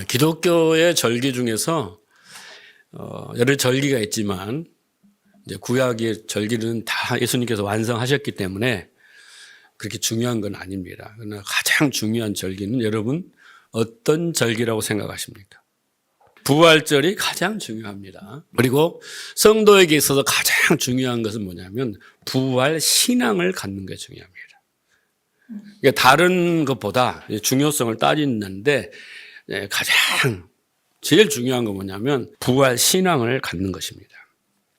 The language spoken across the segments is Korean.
기독교의 절기 중에서 여러 절기가 있지만 이제 구약의 절기는 다 예수님께서 완성하셨기 때문에 그렇게 중요한 건 아닙니다. 그러나 가장 중요한 절기는 여러분 어떤 절기라고 생각하십니까? 부활절이 가장 중요합니다. 그리고 성도에게 있어서 가장 중요한 것은 뭐냐면 부활 신앙을 갖는 게 중요합니다. 그러니까 다른 것보다 중요성을 따지는데 가장 제일 중요한 건 뭐냐면 부활 신앙을 갖는 것입니다.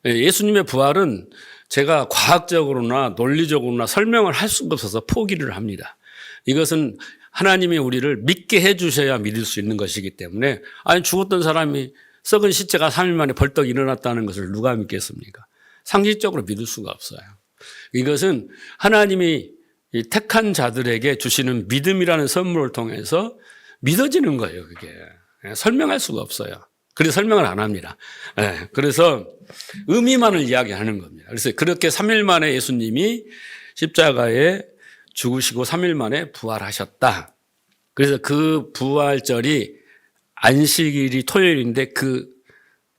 예수님의 부활은 제가 과학적으로나 논리적으로나 설명을 할 수가 없어서 포기를 합니다. 이것은 하나님이 우리를 믿게 해 주셔야 믿을 수 있는 것이기 때문에 아니 죽었던 사람이 썩은 시체가 3일 만에 벌떡 일어났다는 것을 누가 믿겠습니까? 상식적으로 믿을 수가 없어요. 이것은 하나님이 택한 자들에게 주시는 믿음이라는 선물을 통해서 믿어지는 거예요. 그게 설명할 수가 없어요. 그래서 설명을 안 합니다. 그래서 의미만을 이야기하는 겁니다. 그래서 그렇게 3일 만에 예수님이 십자가에 죽으시고 3일 만에 부활하셨다. 그래서 그 부활절이 안식일이 토요일인데 그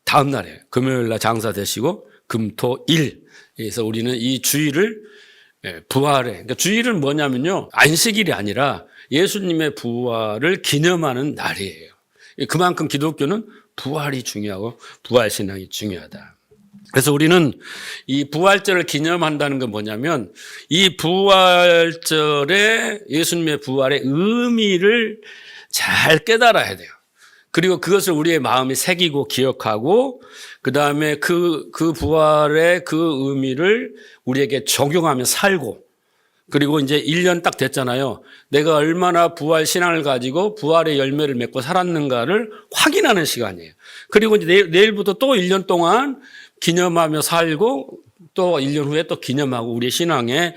다음 날이에요. 금요일 날 장사 되시고 금토일. 그래서 우리는 이 주일을 부활에, 그러니까 주일은 뭐냐면요. 안식일이 아니라 예수님의 부활을 기념하는 날이에요. 그만큼 기독교는 부활이 중요하고 부활 신앙이 중요하다. 그래서 우리는 이 부활절을 기념한다는 건 뭐냐면 이 부활절에 예수님의 부활의 의미를 잘 깨달아야 돼요. 그리고 그것을 우리의 마음에 새기고 기억하고 그다음에 그 부활의 그 의미를 우리에게 적용하며 살고 그리고 이제 1년 딱 됐잖아요. 내가 얼마나 부활 신앙을 가지고 부활의 열매를 맺고 살았는가를 확인하는 시간이에요. 그리고 이제 내일부터 또 1년 동안 기념하며 살고 또 1년 후에 또 기념하고 우리의 신앙의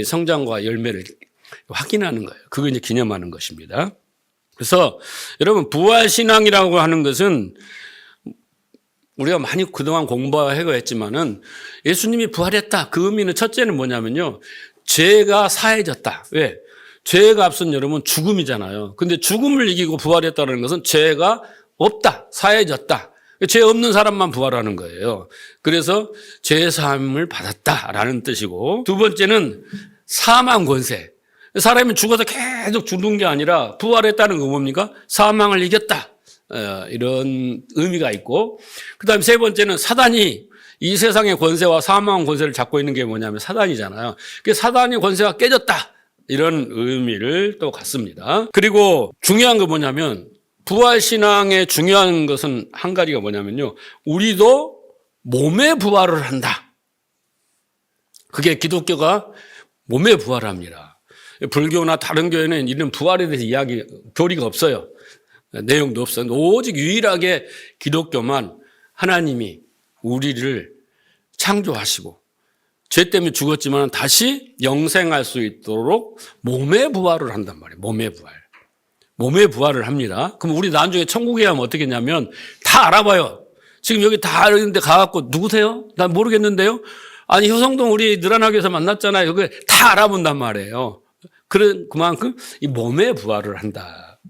성장과 열매를 확인하는 거예요. 그거 이제 기념하는 것입니다. 그래서 여러분 부활 신앙이라고 하는 것은 우리가 많이 그동안 공부하고 했지만은 예수님이 부활했다. 그 의미는 첫째는 뭐냐면요. 죄가 사해졌다. 왜? 죄의 값은 여러분 죽음이잖아요. 근데 죽음을 이기고 부활했다는 것은 죄가 없다. 사해졌다. 죄 없는 사람만 부활하는 거예요. 그래서 죄 사함을 받았다라는 뜻이고 두 번째는 사망 권세. 사람이 죽어서 계속 죽는 게 아니라 부활했다는 거 뭡니까? 사망을 이겼다. 이런 의미가 있고 그다음에 세 번째는 사단이 이 세상의 권세와 사망 권세를 잡고 있는 게 뭐냐면 사단이잖아요. 그 사단의 권세가 깨졌다. 이런 의미를 또 갖습니다. 그리고 중요한 거 뭐냐면 부활신앙의 중요한 것은 한 가지가 뭐냐면요. 우리도 몸의 부활을 한다. 그게 기독교가 몸의 부활을 합니다. 불교나 다른 교회는 이런 부활에 대해서 교리가 없어요. 내용도 없어요. 오직 유일하게 기독교만 하나님이 우리를 창조하시고 죄 때문에 죽었지만 다시 영생할 수 있도록 몸의 부활을 한단 말이에요. 몸의 부활. 몸의 부활을 합니다. 그럼 우리 나중에 천국에 가면 어떻게 했냐면 다 알아봐요. 지금 여기 다 알았는데 가갖고 누구세요? 난 모르겠는데요. 아니 효성동 우리 느란하게에서 만났잖아요. 여기 다 알아본단 말이에요. 그만큼 이 몸의 부활을 한다.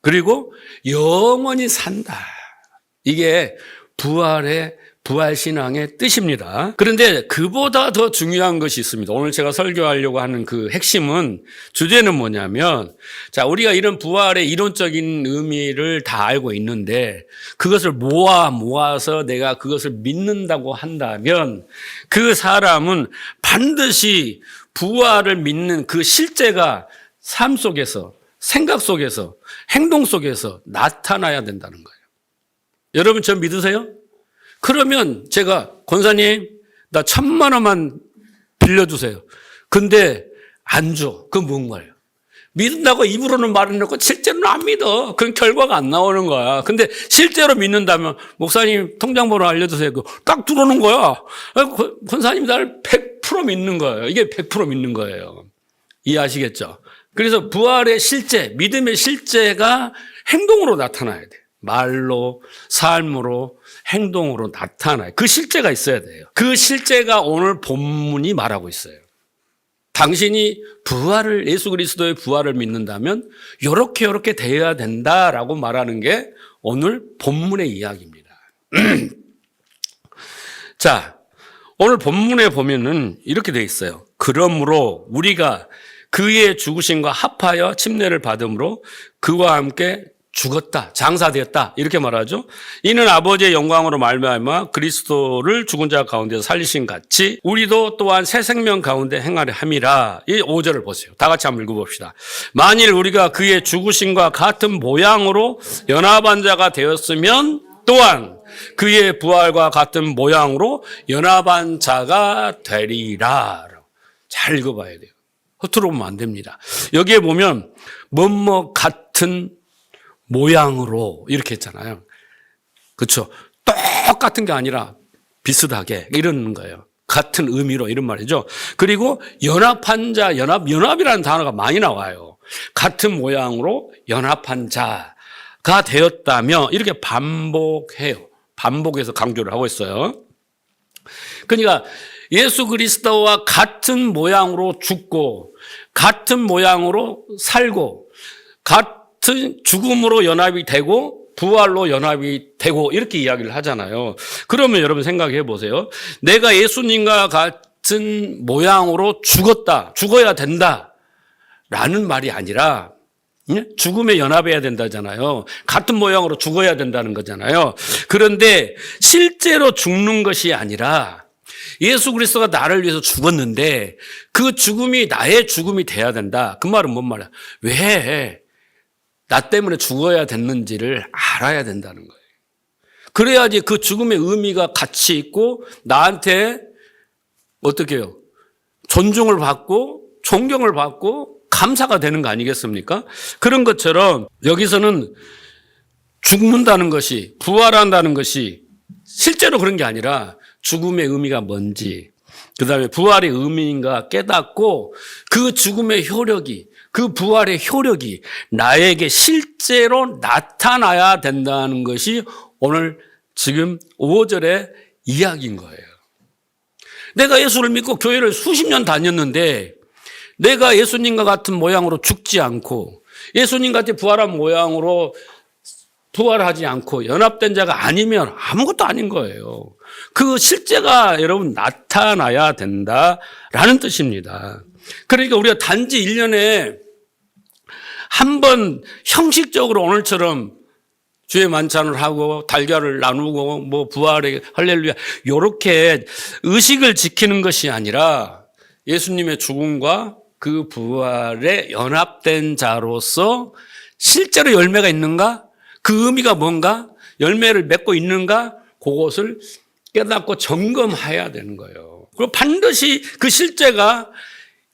그리고 영원히 산다. 이게 부활 신앙의 뜻입니다. 그런데 그보다 더 중요한 것이 있습니다. 오늘 제가 설교하려고 하는 그 핵심은 주제는 뭐냐면 자, 우리가 이런 부활의 이론적인 의미를 다 알고 있는데 그것을 모아서 내가 그것을 믿는다고 한다면 그 사람은 반드시 부활을 믿는 그 실제가 삶 속에서 생각 속에서 행동 속에서 나타나야 된다는 거예요. 여러분 저 믿으세요? 그러면 제가 권사님 나 1,000만 원만 빌려주세요. 근데 안 줘. 그건 뭔 거예요? 믿는다고 입으로는 말해놓고 실제로는 안 믿어. 그런 결과가 안 나오는 거야. 근데 실제로 믿는다면 목사님 통장번호 알려주세요. 딱 들어오는 거야. 권사님 나를 100% 믿는 거예요. 이게 100% 믿는 거예요. 이해하시겠죠? 그래서 부활의 실제, 믿음의 실제가 행동으로 나타나야 돼. 말로, 삶으로, 행동으로 나타나요. 그 실제가 있어야 돼요. 그 실제가 오늘 본문이 말하고 있어요. 당신이 부활을, 예수 그리스도의 부활을 믿는다면 요렇게 되어야 된다라고 말하는 게 오늘 본문의 이야기입니다. 자, 오늘 본문에 보면은 이렇게 돼 있어요. 그러므로 우리가 그의 죽으심과 합하여 침례를 받음으로 그와 함께 죽었다, 장사되었다 이렇게 말하죠. 이는 아버지의 영광으로 말미암아 그리스도를 죽은 자 가운데서 살리신 같이 우리도 또한 새 생명 가운데 행하려 함이라. 이 5절을 보세요. 다 같이 한번 읽어봅시다. 만일 우리가 그의 죽으심과 같은 모양으로 연합한 자가 되었으면 또한 그의 부활과 같은 모양으로 연합한 자가 되리라. 잘 읽어봐야 돼요. 허투루 보면 안 됩니다. 여기에 보면 뭐뭐 같은 모양으로 이렇게 했잖아요. 그렇죠? 똑같은 게 아니라 비슷하게 이러는 거예요. 같은 의미로 이런 말이죠. 그리고 연합한 자, 연합이라는 단어가 많이 나와요. 같은 모양으로 연합한 자가 되었다며 이렇게 반복해요. 반복해서 강조를 하고 있어요. 그러니까 예수 그리스도와 같은 모양으로 죽고 같은 모양으로 살고 같은 죽음으로 연합이 되고 부활로 연합이 되고 이렇게 이야기를 하잖아요. 그러면 여러분 생각해 보세요. 내가 예수님과 같은 모양으로 죽어야 된다라는 말이 아니라 죽음에 연합해야 된다잖아요. 같은 모양으로 죽어야 된다는 거잖아요. 그런데 실제로 죽는 것이 아니라 예수 그리스도가 나를 위해서 죽었는데 그 죽음이 나의 죽음이 돼야 된다. 그 말은 뭔 말이야? 왜 나 때문에 죽어야 됐는지를 알아야 된다는 거예요. 그래야지 그 죽음의 의미가 가치 있고 나한테 어떻게 해요? 존중을 받고 존경을 받고 감사가 되는 거 아니겠습니까? 그런 것처럼 여기서는 죽는다는 것이, 부활한다는 것이 실제로 그런 게 아니라 죽음의 의미가 뭔지, 그 다음에 부활의 의미인가 깨닫고 그 죽음의 효력이, 그 부활의 효력이 나에게 실제로 나타나야 된다는 것이 오늘 지금 5절의 이야기인 거예요. 내가 예수를 믿고 교회를 수십 년 다녔는데 내가 예수님과 같은 모양으로 죽지 않고 예수님 같은 부활한 모양으로 부활하지 않고 연합된 자가 아니면 아무것도 아닌 거예요. 그 실제가 여러분 나타나야 된다라는 뜻입니다. 그러니까 우리가 단지 1년에 한 번 형식적으로 오늘처럼 주의 만찬을 하고 달걀을 나누고 뭐 부활의 할렐루야 이렇게 의식을 지키는 것이 아니라 예수님의 죽음과 그 부활에 연합된 자로서 실제로 열매가 있는가? 그 의미가 뭔가? 열매를 맺고 있는가? 그것을 깨닫고 점검해야 되는 거예요. 그리고 반드시 그 실제가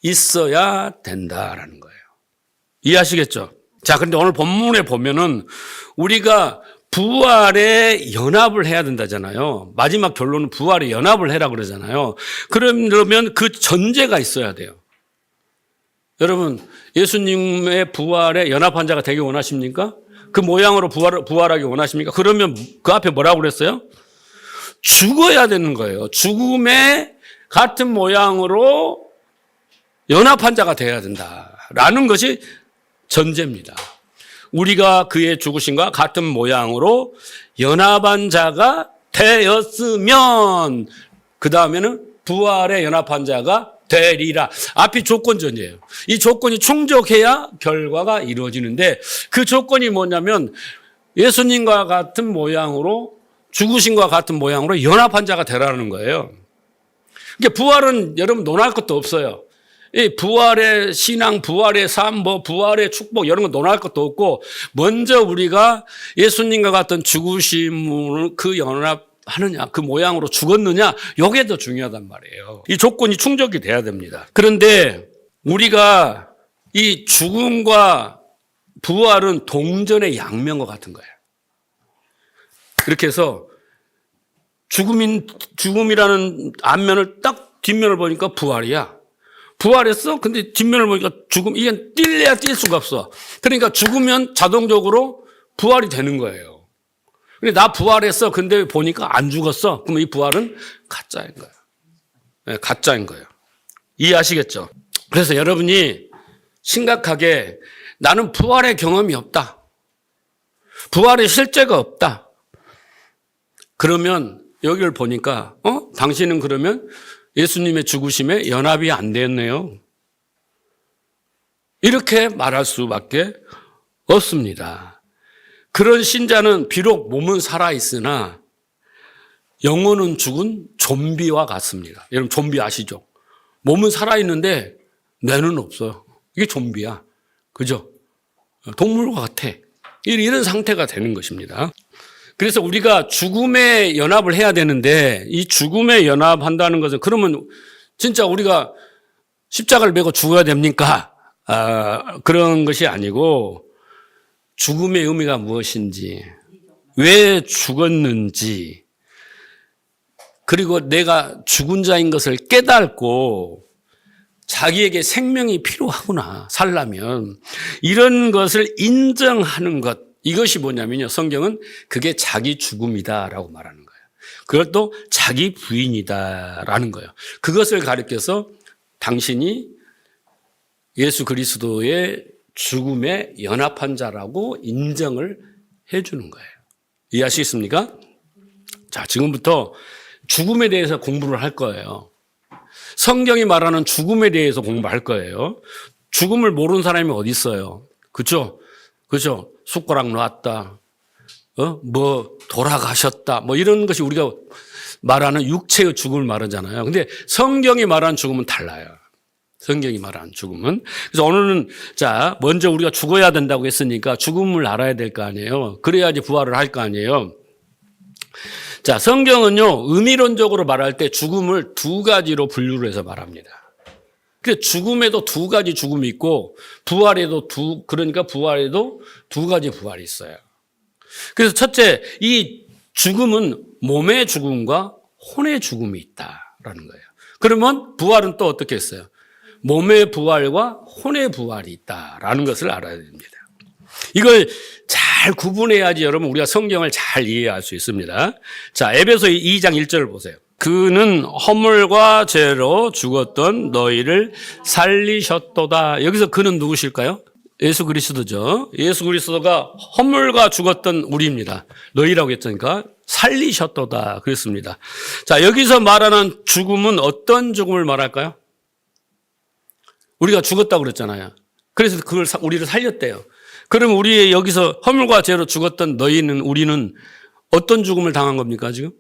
있어야 된다라는 거예요. 이해하시겠죠? 자, 그런데 오늘 본문에 보면은 우리가 부활에 연합을 해야 된다잖아요. 마지막 결론은 부활에 연합을 해라 그러잖아요. 그러면 그 전제가 있어야 돼요. 여러분, 예수님의 부활에 연합한 자가 되기 원하십니까? 그 모양으로 부활하기 원하십니까? 그러면 그 앞에 뭐라고 그랬어요? 죽어야 되는 거예요. 죽음에 같은 모양으로 연합한 자가 되어야 된다라는 것이 전제입니다. 우리가 그의 죽으심과 같은 모양으로 연합한 자가 되었으면 그 다음에는 부활에 연합한 자가 되리라. 앞이 조건전이에요. 이 조건이 충족해야 결과가 이루어지는데 그 조건이 뭐냐면 예수님과 같은 모양으로 죽으심과 같은 모양으로 연합한 자가 되라는 거예요. 그러니까 부활은 여러분 논할 것도 없어요. 이 부활의 신앙, 부활의 삶, 뭐 부활의 축복 이런 거 논할 것도 없고 먼저 우리가 예수님과 같은 죽으심을 그 연합하느냐, 그 모양으로 죽었느냐 이게 더 중요하단 말이에요. 이 조건이 충족이 돼야 됩니다. 그런데 우리가 이 죽음과 부활은 동전의 양면과 같은 거예요. 이렇게 해서 죽음이라는 앞면을 딱 뒷면을 보니까 부활이야. 부활했어? 근데 뒷면을 보니까 죽음, 이게 뛸래야 뛸 수가 없어. 그러니까 죽으면 자동적으로 부활이 되는 거예요. 근데 나 부활했어. 근데 보니까 안 죽었어. 그럼 이 부활은 가짜인 거예요. 네, 가짜인 거예요. 이해하시겠죠? 그래서 여러분이 심각하게 나는 부활의 경험이 없다. 부활의 실제가 없다. 그러면 여기를 보니까 당신은 그러면 예수님의 죽으심에 연합이 안 됐네요. 이렇게 말할 수밖에 없습니다. 그런 신자는 비록 몸은 살아있으나 영혼은 죽은 좀비와 같습니다. 여러분 좀비 아시죠? 몸은 살아있는데 뇌는 없어요. 이게 좀비야. 그죠? 동물과 같아. 이런 상태가 되는 것입니다. 그래서 우리가 죽음에 연합을 해야 되는데 이 죽음에 연합한다는 것은 그러면 진짜 우리가 십자가를 메고 죽어야 됩니까? 그런 것이 아니고 죽음의 의미가 무엇인지, 왜 죽었는지, 그리고 내가 죽은 자인 것을 깨닫고 자기에게 생명이 필요하구나, 살려면. 이런 것을 인정하는 것, 이것이 뭐냐면요. 성경은 그게 자기 죽음이다라고 말하는 거예요. 그걸 또 자기 부인이다라는 거예요. 그것을 가리켜서 당신이 예수 그리스도의 죽음에 연합한 자라고 인정을 해주는 거예요. 이해하시겠습니까? 자, 지금부터 죽음에 대해서 공부를 할 거예요. 성경이 말하는 죽음에 대해서 공부할 거예요. 죽음을 모르는 사람이 어디 있어요? 그렇죠? 그렇죠? 숟가락 놨다. 뭐 돌아가셨다. 뭐 이런 것이 우리가 말하는 육체의 죽음을 말하잖아요. 근데 성경이 말하는 죽음은 달라요. 성경이 말하는 죽음은. 그래서 오늘은 자, 먼저 우리가 죽어야 된다고 했으니까 죽음을 알아야 될 거 아니에요. 그래야지 부활을 할 거 아니에요. 자, 성경은요, 의미론적으로 말할 때 죽음을 두 가지로 분류를 해서 말합니다. 그 죽음에도 두 가지 죽음이 있고, 그러니까 부활에도 두 가지 부활이 있어요. 그래서 첫째, 이 죽음은 몸의 죽음과 혼의 죽음이 있다라는 거예요. 그러면 부활은 또 어떻게 했어요? 몸의 부활과 혼의 부활이 있다라는 것을 알아야 됩니다. 이걸 잘 구분해야지 여러분 우리가 성경을 잘 이해할 수 있습니다. 자, 에베소 2장 1절을 보세요. 그는 허물과 죄로 죽었던 너희를 살리셨도다. 여기서 그는 누구실까요? 예수 그리스도죠. 예수 그리스도가 허물과 죽었던 우리입니다. 너희라고 했으니까 살리셨도다 그랬습니다. 자, 여기서 말하는 죽음은 어떤 죽음을 말할까요? 우리가 죽었다고 그랬잖아요. 그래서 그걸 우리를 살렸대요. 그럼 우리 여기서 허물과 죄로 죽었던 우리는 어떤 죽음을 당한 겁니까, 지금?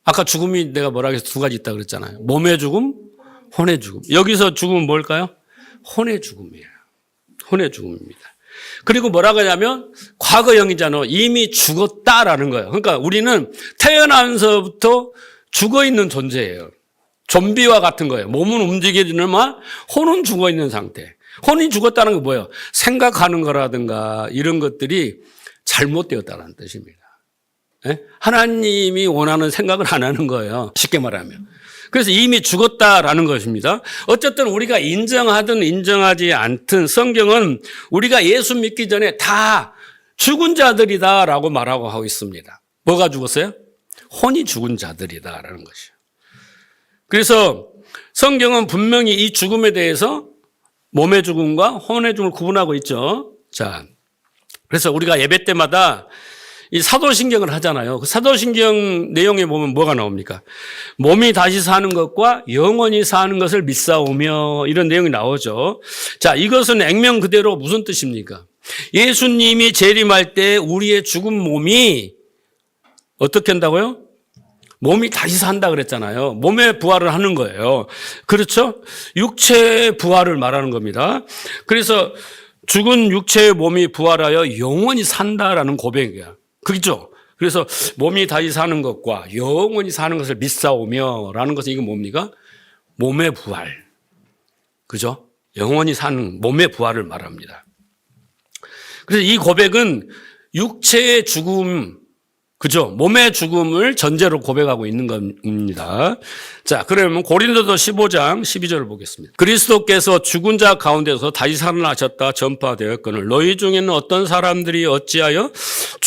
아까 죽음이 내가 뭐라고 해서 두 가지 있다고 그랬잖아요. 몸의 죽음, 혼의 죽음. 여기서 죽음은 뭘까요? 혼의 죽음이에요. 혼의 죽음입니다. 그리고 뭐라고 하냐면 과거형이잖아. 이미 죽었다라는 거예요. 그러니까 우리는 태어나면서부터 죽어 있는 존재예요. 좀비와 같은 거예요. 몸은 움직이지만 혼은 죽어 있는 상태. 혼이 죽었다는 건 뭐예요? 생각하는 거라든가 이런 것들이 잘못되었다는 뜻입니다. 네? 하나님이 원하는 생각을 안 하는 거예요. 쉽게 말하면. 그래서 이미 죽었다라는 것입니다. 어쨌든 우리가 인정하든 인정하지 않든 성경은 우리가 예수 믿기 전에 다 죽은 자들이다라고 말하고 하고 있습니다. 뭐가 죽었어요? 혼이 죽은 자들이다라는 것이요. 그래서 성경은 분명히 이 죽음에 대해서 몸의 죽음과 혼의 죽음을 구분하고 있죠. 자, 그래서 우리가 예배 때마다 이 사도신경을 하잖아요. 그 사도신경 내용에 보면 뭐가 나옵니까? 몸이 다시 사는 것과 영원히 사는 것을 믿사오며 이런 내용이 나오죠. 자, 이것은 액면 그대로 무슨 뜻입니까? 예수님이 재림할 때 우리의 죽은 몸이 어떻게 한다고요? 몸이 다시 산다 그랬잖아요. 몸의 부활을 하는 거예요. 그렇죠? 육체의 부활을 말하는 겁니다. 그래서 죽은 육체의 몸이 부활하여 영원히 산다라는 고백이야. 그렇죠? 그래서 몸이 다시 사는 것과 영원히 사는 것을 믿사오며 라는 것은 이게 뭡니까? 몸의 부활. 그죠? 영원히 사는 몸의 부활을 말합니다. 그래서 이 고백은 육체의 죽음, 그죠? 몸의 죽음을 전제로 고백하고 있는 겁니다. 자, 그러면 고린도서 15장 12절을 보겠습니다. 그리스도께서 죽은 자 가운데서 다시 살아나셨다 전파되었거늘 너희 중에는 어떤 사람들이 어찌하여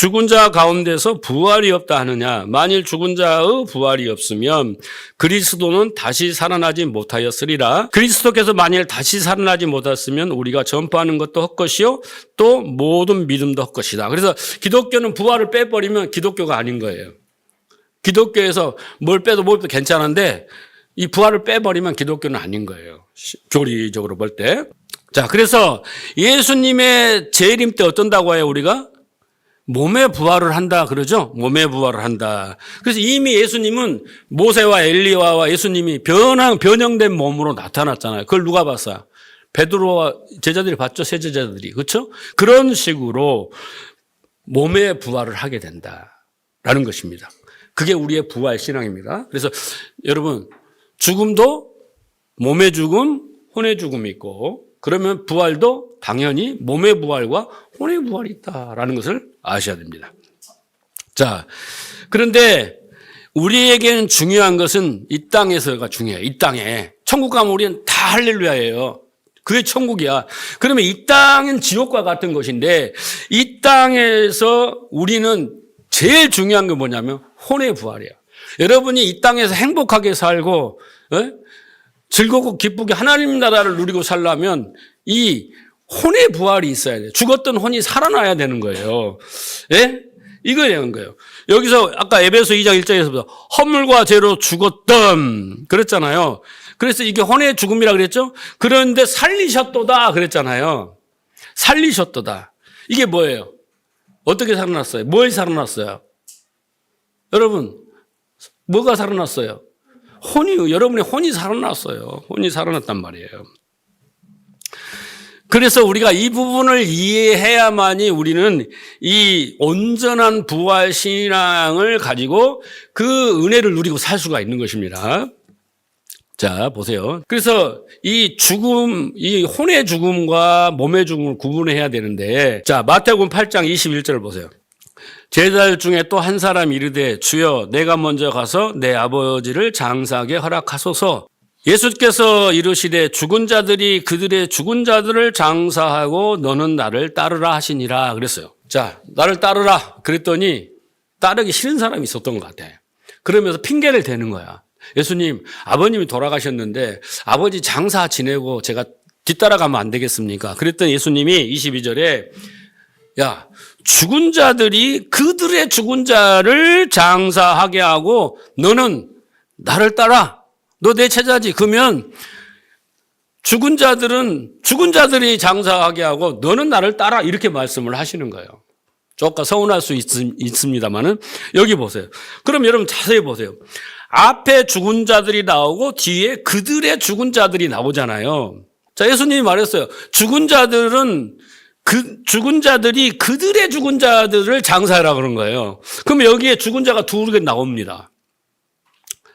죽은 자 가운데서 부활이 없다 하느냐? 만일 죽은 자의 부활이 없으면 그리스도는 다시 살아나지 못하였으리라. 그리스도께서 만일 다시 살아나지 못했으면 우리가 전파하는 것도 헛것이요 또 모든 믿음도 헛것이다. 그래서 기독교는 부활을 빼버리면 기독교가 아닌 거예요. 기독교에서 뭘 빼도 괜찮은데 이 부활을 빼버리면 기독교는 아닌 거예요. 교리적으로 볼 때. 자, 그래서 예수님의 재림 때 어떤다고 해요, 우리가? 몸의 부활을 한다 그러죠? 몸의 부활을 한다. 그래서 이미 예수님은 모세와 엘리야와 예수님이 변형된 몸으로 나타났잖아요. 그걸 누가 봤어요? 베드로와 제자들이 봤죠? 세 제자들이. 그렇죠? 그런 식으로 몸의 부활을 하게 된다라는 것입니다. 그게 우리의 부활 신앙입니다. 그래서 여러분, 죽음도 몸의 죽음, 혼의 죽음이 있고, 그러면 부활도 당연히 몸의 부활과 혼의 부활이 있다라는 것을 아셔야 됩니다. 자, 그런데 우리에게는 중요한 것은 이 땅에서가 중요해요. 이 땅에. 천국 가면 우리는 다 할렐루야예요. 그게 천국이야. 그러면 이 땅은 지옥과 같은 것인데 이 땅에서 우리는 제일 중요한 게 뭐냐면 혼의 부활이에요. 여러분이 이 땅에서 행복하게 살고 즐겁고 기쁘게 하나님 나라를 누리고 살려면 이 혼의 부활이 있어야 돼요. 죽었던 혼이 살아나야 되는 거예요. 예? 이거라는 거예요. 여기서 아까 에베소 2장 1절에서 허물과 죄로 죽었던 그랬잖아요. 그래서 이게 혼의 죽음이라 그랬죠? 그런데 살리셨도다 그랬잖아요. 살리셨도다. 이게 뭐예요? 어떻게 살아났어요? 뭘 살아났어요? 여러분, 뭐가 살아났어요? 여러분의 혼이 살아났어요. 혼이 살아났단 말이에요. 그래서 우리가 이 부분을 이해해야만이 우리는 이 온전한 부활 신앙을 가지고 그 은혜를 누리고 살 수가 있는 것입니다. 자, 보세요. 그래서 이 죽음, 이 혼의 죽음과 몸의 죽음을 구분해야 되는데, 자, 마태복음 8장 21절을 보세요. 제자들 중에 또 한 사람이 이르되 주여 내가 먼저 가서 내 아버지를 장사하게 허락하소서. 예수께서 이르시되 죽은 자들이 그들의 죽은 자들을 장사하고 너는 나를 따르라 하시니라 그랬어요. 자, 나를 따르라 그랬더니 따르기 싫은 사람이 있었던 것 같아. 그러면서 핑계를 대는 거야. 예수님, 아버님이 돌아가셨는데 아버지 장사 지내고 제가 뒤따라가면 안 되겠습니까? 그랬더니 예수님이 22절에 야, 죽은 자들이 그들의 죽은 자를 장사하게 하고 너는 나를 따라. 너 내 제자지. 그러면 죽은 자들이 장사하게 하고 너는 나를 따라. 이렇게 말씀을 하시는 거예요. 조금 서운할 수 있습니다만은 여기 보세요. 그럼 여러분 자세히 보세요. 앞에 죽은 자들이 나오고 뒤에 그들의 죽은 자들이 나오잖아요. 자, 예수님이 말했어요. 죽은 자들이 그들의 죽은 자들을 장사하라 그런 거예요. 그럼 여기에 죽은 자가 두 개 나옵니다.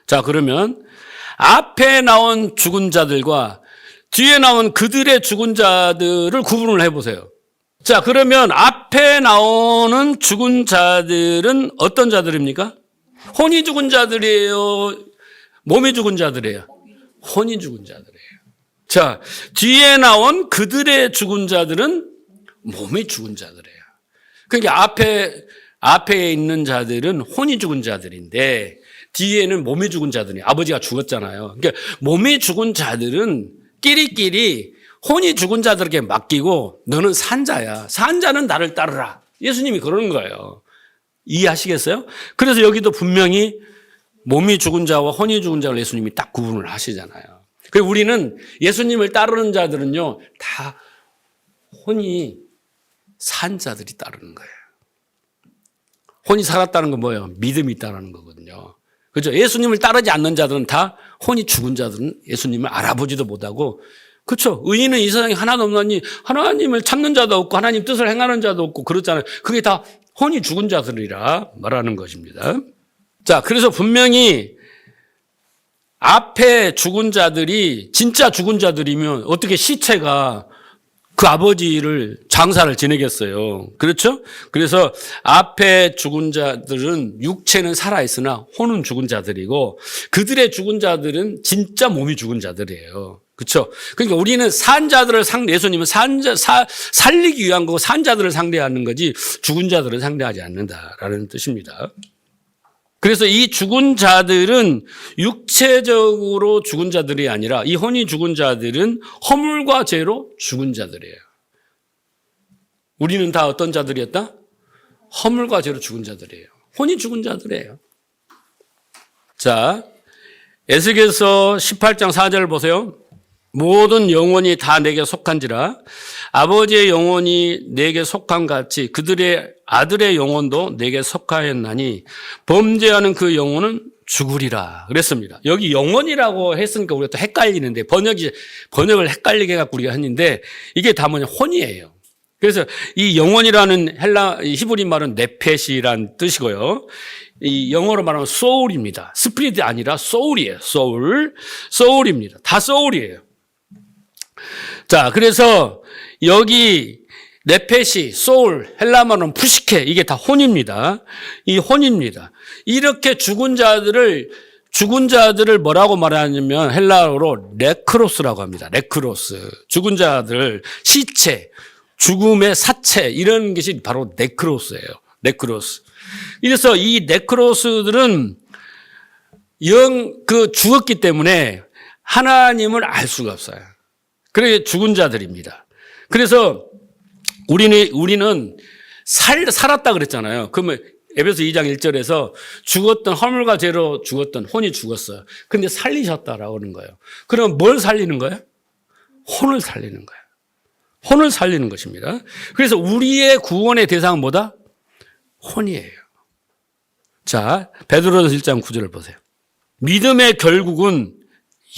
자, 그러면 앞에 나온 죽은 자들과 뒤에 나온 그들의 죽은 자들을 구분을 해보세요. 자, 그러면 앞에 나오는 죽은 자들은 어떤 자들입니까? 혼이 죽은 자들이에요? 몸이 죽은 자들이에요? 혼이 죽은 자들이에요. 자, 뒤에 나온 그들의 죽은 자들은 몸이 죽은 자들이에요. 그러니까 앞에 있는 자들은 혼이 죽은 자들인데 뒤에는 몸이 죽은 자들이 아버지가 죽었잖아요. 그러니까 몸이 죽은 자들은 끼리끼리 혼이 죽은 자들에게 맡기고 너는 산자야. 산자는 나를 따르라. 예수님이 그러는 거예요. 이해하시겠어요? 그래서 여기도 분명히 몸이 죽은 자와 혼이 죽은 자를 예수님이 딱 구분을 하시잖아요. 그리고 우리는 예수님을 따르는 자들은요, 다 혼이 산 자들이 따르는 거예요. 혼이 살았다는 건 뭐예요? 믿음이 있다는 거거든요. 그죠? 예수님을 따르지 않는 자들은 다 혼이 죽은 자들은 예수님을 알아보지도 못하고, 그렇죠? 의인은 이 세상에 하나도 없나니 하나님을 찾는 자도 없고 하나님 뜻을 행하는 자도 없고 그렇잖아요. 그게 다 혼이 죽은 자들이라 말하는 것입니다. 자, 그래서 분명히 앞에 죽은 자들이 진짜 죽은 자들이면 어떻게 시체가 그 아버지를 장사를 지내겠어요. 그렇죠? 그래서 앞에 죽은 자들은 육체는 살아있으나 혼은 죽은 자들이고 그들의 죽은 자들은 진짜 몸이 죽은 자들이에요. 그렇죠? 그러니까 우리는 산 자들을 예수님은 살리기 위한 거고 산 자들을 상대하는 거지 죽은 자들을 상대하지 않는다라는 뜻입니다. 그래서 이 죽은 자들은 육체적으로 죽은 자들이 아니라 이 혼이 죽은 자들은 허물과 죄로 죽은 자들이에요. 우리는 다 어떤 자들이었다? 허물과 죄로 죽은 자들이에요. 혼이 죽은 자들이에요. 자, 에스겔서 18장 4절을 보세요. 모든 영혼이 다 내게 속한지라 아버지의 영혼이 내게 속한 같이 그들의 아들의 영혼도 내게 속하였나니 범죄하는 그 영혼은 죽으리라 그랬습니다. 여기 영혼이라고 했으니까 우리가 또 헷갈리는데 번역을 헷갈리게 해갖고 우리가 했는데 이게 다 뭐냐 혼이에요. 그래서 이 영혼이라는 히브리 말은 네펫이란 뜻이고요. 이 영어로 말하면 soul입니다. 스피릿이 아니라 soul이에요. soul입니다. 다 soul이에요. 자, 그래서 여기 네펫이 soul, 헬라말은 푸시케 이게 다 혼입니다. 이 혼입니다. 이렇게 죽은 자들을 뭐라고 말하냐면 헬라어로 네크로스라고 합니다. 네크로스. 죽은 자들, 시체, 죽음의 사체 이런 것이 바로 네크로스예요. 네크로스. 그래서 이 네크로스들은 죽었기 때문에 하나님을 알 수가 없어요. 그래 죽은 자들입니다. 그래서 우리는 살았다 그랬잖아요. 그러면 에베소 2장 1절에서 죽었던 허물과 죄로 죽었던 혼이 죽었어요. 근데 살리셨다라고 하는 거예요. 그럼 뭘 살리는 거예요? 혼을 살리는 거예요. 혼을 살리는 것입니다. 그래서 우리의 구원의 대상은 뭐다? 혼이에요. 자, 베드로전서 1장 9절을 보세요. 믿음의 결국은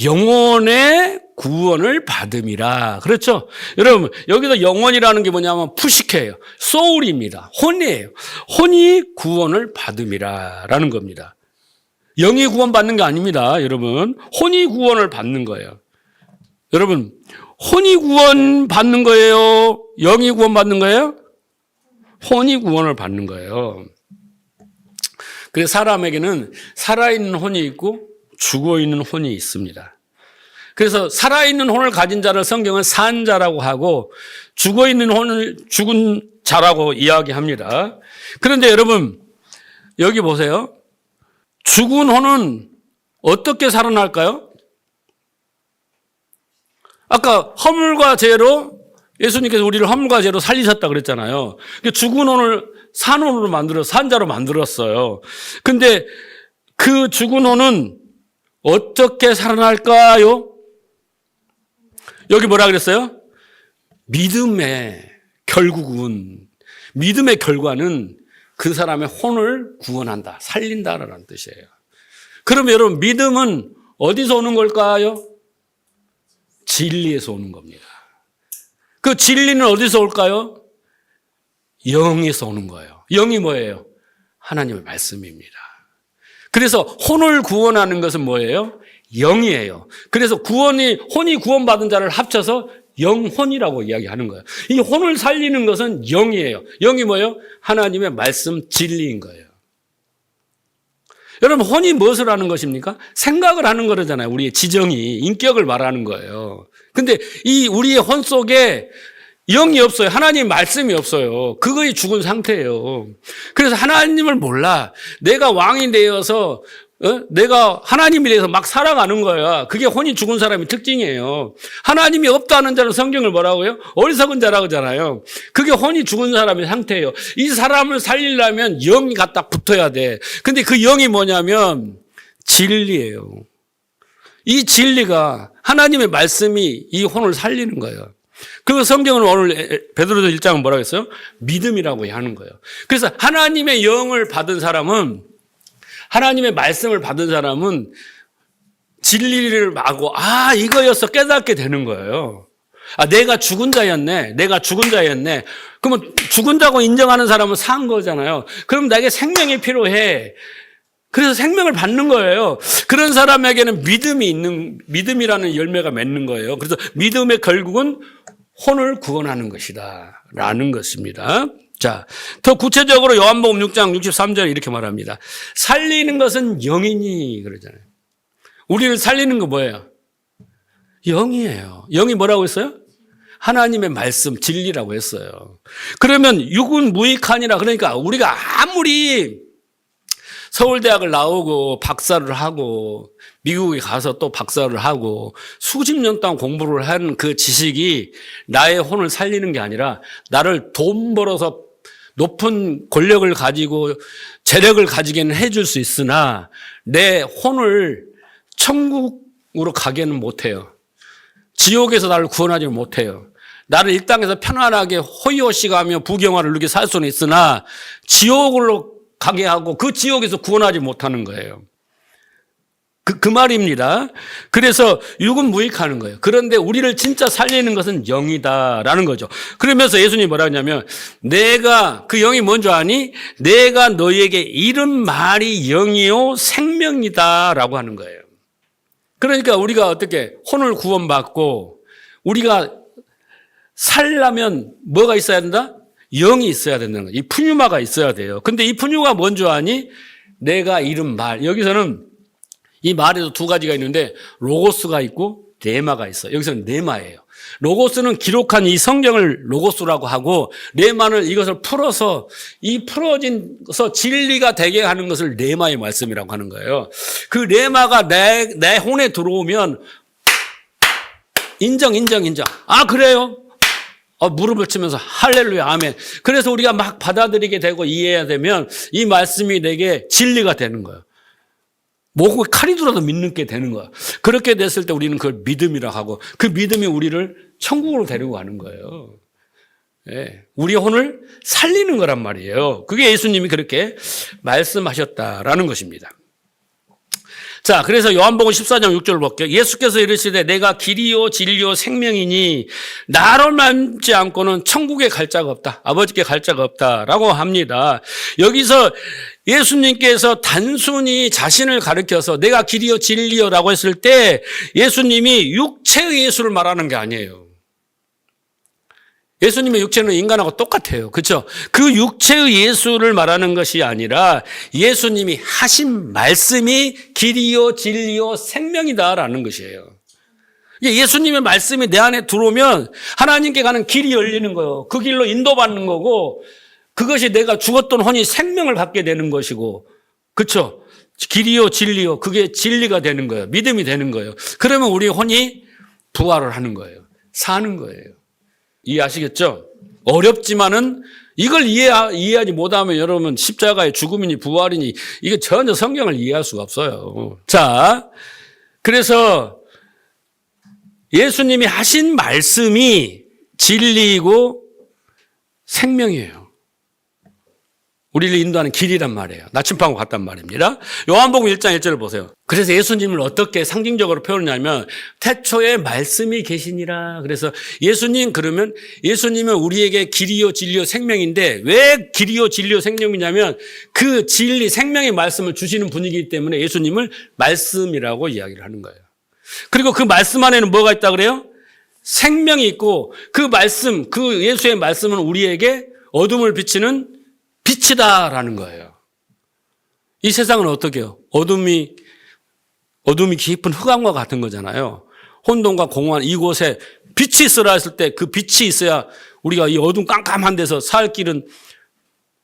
영혼의 구원을 받음이라. 그렇죠? 여러분, 여기서 영혼이라는 게 뭐냐면 푸시케예요. 소울입니다. 혼이에요. 혼이 구원을 받음이라. 라는 겁니다. 영이 구원받는 게 아닙니다. 여러분, 혼이 구원을 받는 거예요. 여러분, 혼이 구원받는 거예요? 영이 구원받는 거예요? 혼이 구원을 받는 거예요. 그래서 사람에게는 살아있는 혼이 있고 죽어있는 혼이 있습니다. 그래서 살아있는 혼을 가진 자를 성경은 산 자라고 하고 죽어있는 혼을 죽은 자라고 이야기합니다. 그런데 여러분 여기 보세요. 죽은 혼은 어떻게 살아날까요? 아까 허물과 죄로 예수님께서 우리를 허물과 죄로 살리셨다 그랬잖아요. 죽은 혼을 산 혼으로 산자로 만들었어요. 근데 그 죽은 혼은 어떻게 살아날까요? 여기 뭐라 그랬어요? 믿음의 결과는 그 사람의 혼을 구원한다, 살린다라는 뜻이에요. 그러면 여러분 믿음은 어디서 오는 걸까요? 진리에서 오는 겁니다. 그 진리는 어디서 올까요? 영에서 오는 거예요. 영이 뭐예요? 하나님의 말씀입니다. 그래서 혼을 구원하는 것은 뭐예요? 영이에요. 그래서 혼이 구원받은 자를 합쳐서 영혼이라고 이야기하는 거예요. 이 혼을 살리는 것은 영이에요. 영이 뭐예요? 하나님의 말씀 진리인 거예요. 여러분 혼이 무엇을 하는 것입니까? 생각을 하는 거잖아요. 우리의 지정이 인격을 말하는 거예요. 근데 이 우리의 혼 속에 영이 없어요. 하나님 말씀이 없어요. 그거의 죽은 상태예요. 그래서 하나님을 몰라. 내가 왕이 되어서 내가 하나님에 대해서 막 살아가는 거야. 그게 혼이 죽은 사람의 특징이에요. 하나님이 없다는 자는 성경을 뭐라고요? 어리석은 자라고 하잖아요. 그게 혼이 죽은 사람의 상태예요. 이 사람을 살리려면 영이 갖다 붙어야 돼. 근데 그 영이 뭐냐면 진리예요. 이 진리가 하나님의 말씀이 이 혼을 살리는 거예요. 그 성경은 오늘 베드로전서 1장은 뭐라고 했어요? 믿음이라고 하는 거예요. 그래서 하나님의 영을 받은 사람은 하나님의 말씀을 받은 사람은 진리를 알고 이거였어 깨닫게 되는 거예요. 내가 죽은 자였네. 그러면 죽은 자고 인정하는 사람은 산 거잖아요. 그럼 나에게 생명이 필요해. 그래서 생명을 받는 거예요. 그런 사람에게는 믿음이라는 열매가 맺는 거예요. 그래서 믿음의 결국은 혼을 구원하는 것이다. 라는 것입니다. 자, 더 구체적으로 요한복음 6장 63절 이렇게 말합니다. 살리는 것은 영이니 그러잖아요. 우리를 살리는 거 뭐예요? 영이에요. 영이 뭐라고 했어요? 하나님의 말씀, 진리라고 했어요. 그러면 육은 무익하니라. 그러니까 우리가 아무리 서울대학을 나오고 박사를 하고 미국에 가서 또 박사를 하고 수십 년 동안 공부를 한 그 지식이 나의 혼을 살리는 게 아니라 나를 돈 벌어서 높은 권력을 가지고 재력을 가지게는 해줄 수 있으나 내 혼을 천국으로 가게는 못해요. 지옥에서 나를 구원하지 못해요. 나를 이 땅에서 편안하게 호의호식하며 부경화를 누리게 살 수는 있으나 지옥으로 가게 하고 그 지옥에서 구원하지 못하는 거예요. 그 말입니다. 그래서 육은 무익하는 거예요. 그런데 우리를 진짜 살리는 것은 영이다라는 거죠. 그러면서 예수님이 뭐라 하냐면 내가 그 영이 뭔지 아니? 내가 너희에게 이른 말이 영이요 생명이다라고 하는 거예요. 그러니까 우리가 어떻게 혼을 구원받고 우리가 살려면 뭐가 있어야 된다? 영이 있어야 된다는 거예요. 이 푸뉴마가 있어야 돼요. 근데 이 푸뉴가 뭔지 아니? 내가 이른 말. 여기서는 이 말에도 두 가지가 있는데 로고스가 있고 레마가 있어요. 여기서는 레마예요. 로고스는 기록한 이 성경을 로고스라고 하고 레마는 이것을 풀어서 이 풀어진서 진리가 되게 하는 것을 레마의 말씀이라고 하는 거예요. 그 레마가 내 혼에 들어오면 인정. 아 그래요? 무릎을 치면서 할렐루야 아멘. 그래서 우리가 막 받아들이게 되고 이해해야 되면 이 말씀이 내게 진리가 되는 거예요. 목에 칼이 들어도 믿는 게 되는 거야. 그렇게 됐을 때 우리는 그걸 믿음이라고 하고 그 믿음이 우리를 천국으로 데리고 가는 거예요. 예, 우리 혼을 살리는 거란 말이에요. 그게 예수님이 그렇게 말씀하셨다라는 것입니다. 자, 그래서 요한복음 14장 6절을 볼게요. 예수께서 이르시되 내가 길이요 진리요 생명이니 나로 남지 않고는 천국에 갈 자가 없다. 아버지께 갈 자가 없다라고 합니다. 여기서 예수님께서 단순히 자신을 가리켜서 내가 길이요 진리요라고 했을 때 예수님이 육체의 예수를 말하는 게 아니에요. 예수님의 육체는 인간하고 똑같아요. 그렇죠? 그 육체의 예수를 말하는 것이 아니라 예수님이 하신 말씀이 길이요 진리요 생명이다라는 것이에요. 예수님의 말씀이 내 안에 들어오면 하나님께 가는 길이 열리는 거예요. 그 길로 인도받는 거고 그것이 내가 죽었던 혼이 생명을 갖게 되는 것이고 그렇죠? 길이요 진리요 그게 진리가 되는 거예요. 믿음이 되는 거예요. 그러면 우리 혼이 부활을 하는 거예요. 사는 거예요. 이해하시겠죠? 어렵지만은 이걸 이해하지 못하면 여러분 십자가의 죽음이니 부활이니 이게 전혀 성경을 이해할 수가 없어요. 자, 그래서 예수님이 하신 말씀이 진리이고 생명이에요. 우리를 인도하는 길이란 말이에요. 나침반과 같단 말입니다. 요한복음 1장 1절을 보세요. 그래서 예수님을 어떻게 상징적으로 표현하냐면 태초에 말씀이 계시니라. 그래서 예수님 그러면 예수님은 우리에게 길이요 진리요 생명인데 왜 길이요 진리요 생명이냐면 그 진리 생명의 말씀을 주시는 분이기 때문에 예수님을 말씀이라고 이야기를 하는 거예요. 그리고 그 말씀 안에는 뭐가 있다 그래요? 생명이 있고 그 말씀, 그 예수의 말씀은 우리에게 어둠을 비치는 빛이다라는 거예요. 이 세상은 어떻게 해요? 어둠이 깊은 흑암과 같은 거잖아요. 혼돈과 공허한 이곳에 빛이 있으라 했을 때 그 빛이 있어야 우리가 이 어둠 깜깜한 데서 살 길은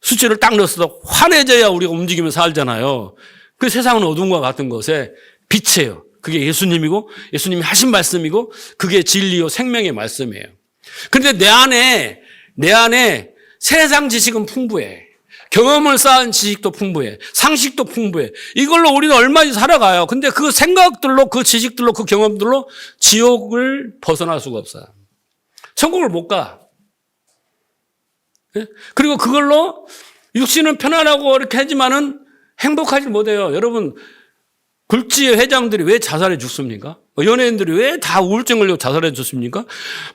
수치를 딱 넣어서 환해져야 우리가 움직이면서 살잖아요. 그 세상은 어둠과 같은 것에 빛이에요. 그게 예수님이고 예수님이 하신 말씀이고 그게 진리요 생명의 말씀이에요. 그런데 내 안에 세상 지식은 풍부해. 경험을 쌓은 지식도 풍부해. 상식도 풍부해. 이걸로 우리는 얼마나 살아가요. 근데 그 생각들로 그 지식들로 그 경험들로 지옥을 벗어날 수가 없어요. 천국을 못 가. 그리고 그걸로 육신은 편안하고 이렇게 하지만은 행복하지 못해요. 여러분 굴지의 회장들이 왜 자살해 죽습니까? 연예인들이 왜 다 우울증 걸리고 자살해 죽습니까?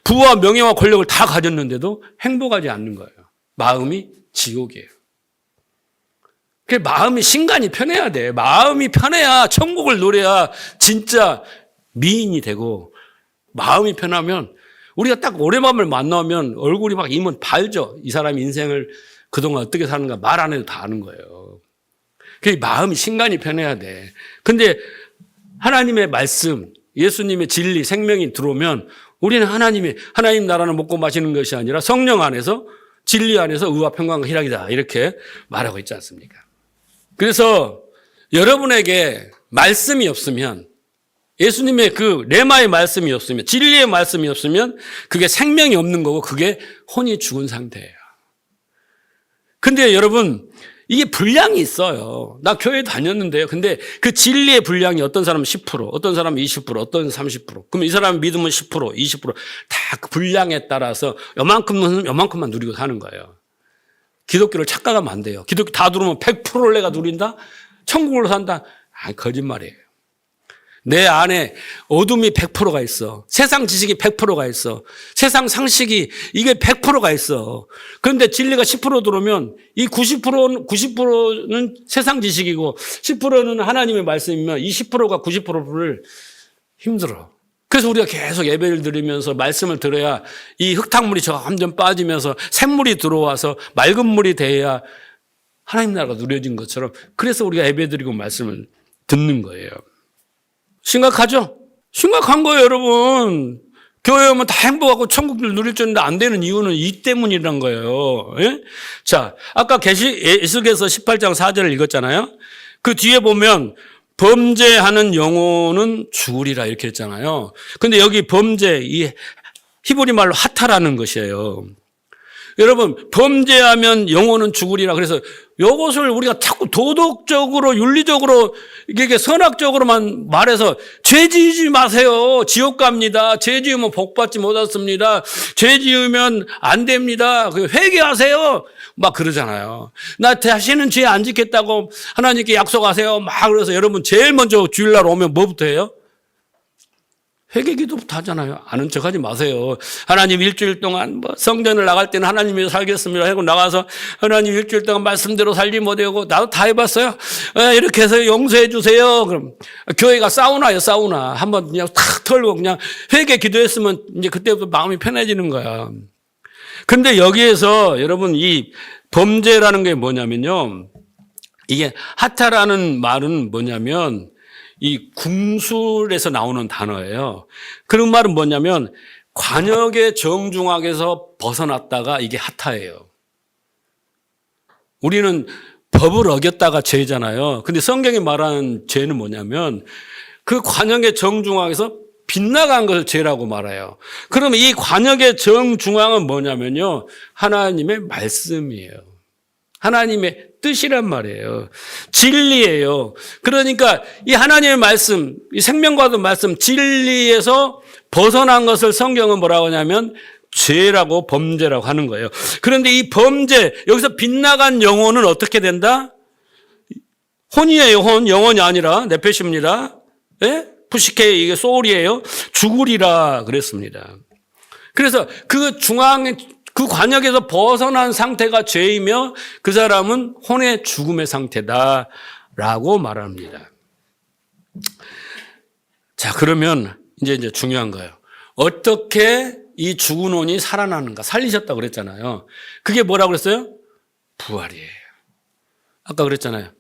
부와 명예와 권력을 다 가졌는데도 행복하지 않는 거예요. 마음이 지옥이에요. 마음이 신간이 편해야 돼. 마음이 편해야 천국을 노려야 진짜 미인이 되고 마음이 편하면 우리가 딱 오래만을 만나면 얼굴이 막 이면 발죠. 이 사람 인생을 그동안 어떻게 사는가 말 안 해도 다 아는 거예요. 마음이 신간이 편해야 돼. 근데 하나님의 말씀, 예수님의 진리, 생명이 들어오면 우리는 하나님 나라는 먹고 마시는 것이 아니라 성령 안에서 진리 안에서 의와 평강과 희락이다. 이렇게 말하고 있지 않습니까? 그래서 여러분에게 말씀이 없으면 예수님의 그 레마의 말씀이 없으면 진리의 말씀이 없으면 그게 생명이 없는 거고 그게 혼이 죽은 상태예요. 근데 여러분 이게 분량이 있어요. 나 교회 다녔는데요. 근데 그 진리의 분량이 어떤 사람은 10%, 어떤 사람은 20%, 어떤 30%. 그럼 이 사람 믿으면 10%, 20%. 다 그 분량에 따라서 요만큼만 누리고 사는 거예요. 기독교를 착각하면 안 돼요. 기독교 다 들으면 100%를 내가 누린다? 천국으로 산다? 거짓말이에요. 내 안에 어둠이 100%가 있어. 세상 지식이 100%가 있어. 세상 상식이 이게 100%가 있어. 그런데 진리가 10% 들어오면 이 90%는 세상 지식이고 10%는 하나님의 말씀이면 이 10%가 90%를 힘들어. 그래서 우리가 계속 예배를 드리면서 말씀을 들어야 이 흙탕물이 점점 빠지면서 샘물이 들어와서 맑은 물이 돼야 하나님 나라가 누려진 것처럼 그래서 우리가 예배 드리고 말씀을 듣는 거예요. 심각하죠? 심각한 거예요, 여러분. 교회 오면 다 행복하고 천국을 누릴 줄 알았는데 안 되는 이유는 이 때문이란 거예요. 예? 자, 아까 에스겔서 18장 4절을 읽었잖아요. 그 뒤에 보면 범죄하는 영혼은 죽으리라 이렇게 했잖아요. 근데 여기 범죄, 이 히브리 말로 하타라는 것이에요. 여러분, 범죄하면 영혼은 죽으리라. 그래서 이것을 우리가 자꾸 도덕적으로, 윤리적으로, 이게 선악적으로만 말해서 죄 지으지 마세요. 지옥 갑니다. 죄 지으면 복 받지 못했습니다. 죄 지으면 안 됩니다. 회개하세요. 막 그러잖아요. 나 다시는 죄 안 짓겠다고 하나님께 약속하세요. 막 그래서 여러분 제일 먼저 주일날 오면 뭐부터 해요? 회개 기도부터 하잖아요. 아는 척 하지 마세요. 하나님 일주일 동안 성전을 나갈 때는 하나님이 살겠습니다 하고 나가서 하나님 일주일 동안 말씀대로 살지 못하고 나도 다 해봤어요. 이렇게 해서 용서해 주세요. 그럼 교회가 사우나예요, 사우나. 한번 그냥 탁 털고 그냥 회개 기도했으면 이제 그때부터 마음이 편해지는 거야. 근데 여기에서 여러분 이 범죄라는 게 뭐냐면요. 이게 하타라는 말은 뭐냐면 이 궁술에서 나오는 단어예요. 그런 말은 뭐냐면 관역의 정중앙에서 벗어났다가 이게 하타예요. 우리는 법을 어겼다가 죄잖아요. 근데 성경이 말하는 죄는 뭐냐면 그 관역의 정중앙에서 빗나간 것을 죄라고 말해요. 그러면 이 관역의 정중앙은 뭐냐면요. 하나님의 말씀이에요. 하나님의 뜻이란 말이에요. 진리예요. 그러니까 이 하나님의 말씀, 이 생명과도 말씀, 진리에서 벗어난 것을 성경은 뭐라고 하냐면 죄라고 범죄라고 하는 거예요. 그런데 이 범죄, 여기서 빗나간 영혼은 어떻게 된다? 혼이에요, 혼. 영혼이 아니라 네페시입니다. 예? 푸시케 이게 소울이에요. 죽으리라 그랬습니다. 그래서 그 중앙에 그 관역에서 벗어난 상태가 죄이며 그 사람은 혼의 죽음의 상태다라고 말합니다. 자, 그러면 이제 중요한 거예요. 어떻게 이 죽은 혼이 살아나는가? 살리셨다고 그랬잖아요. 그게 뭐라고 그랬어요? 부활이에요. 아까 그랬잖아요.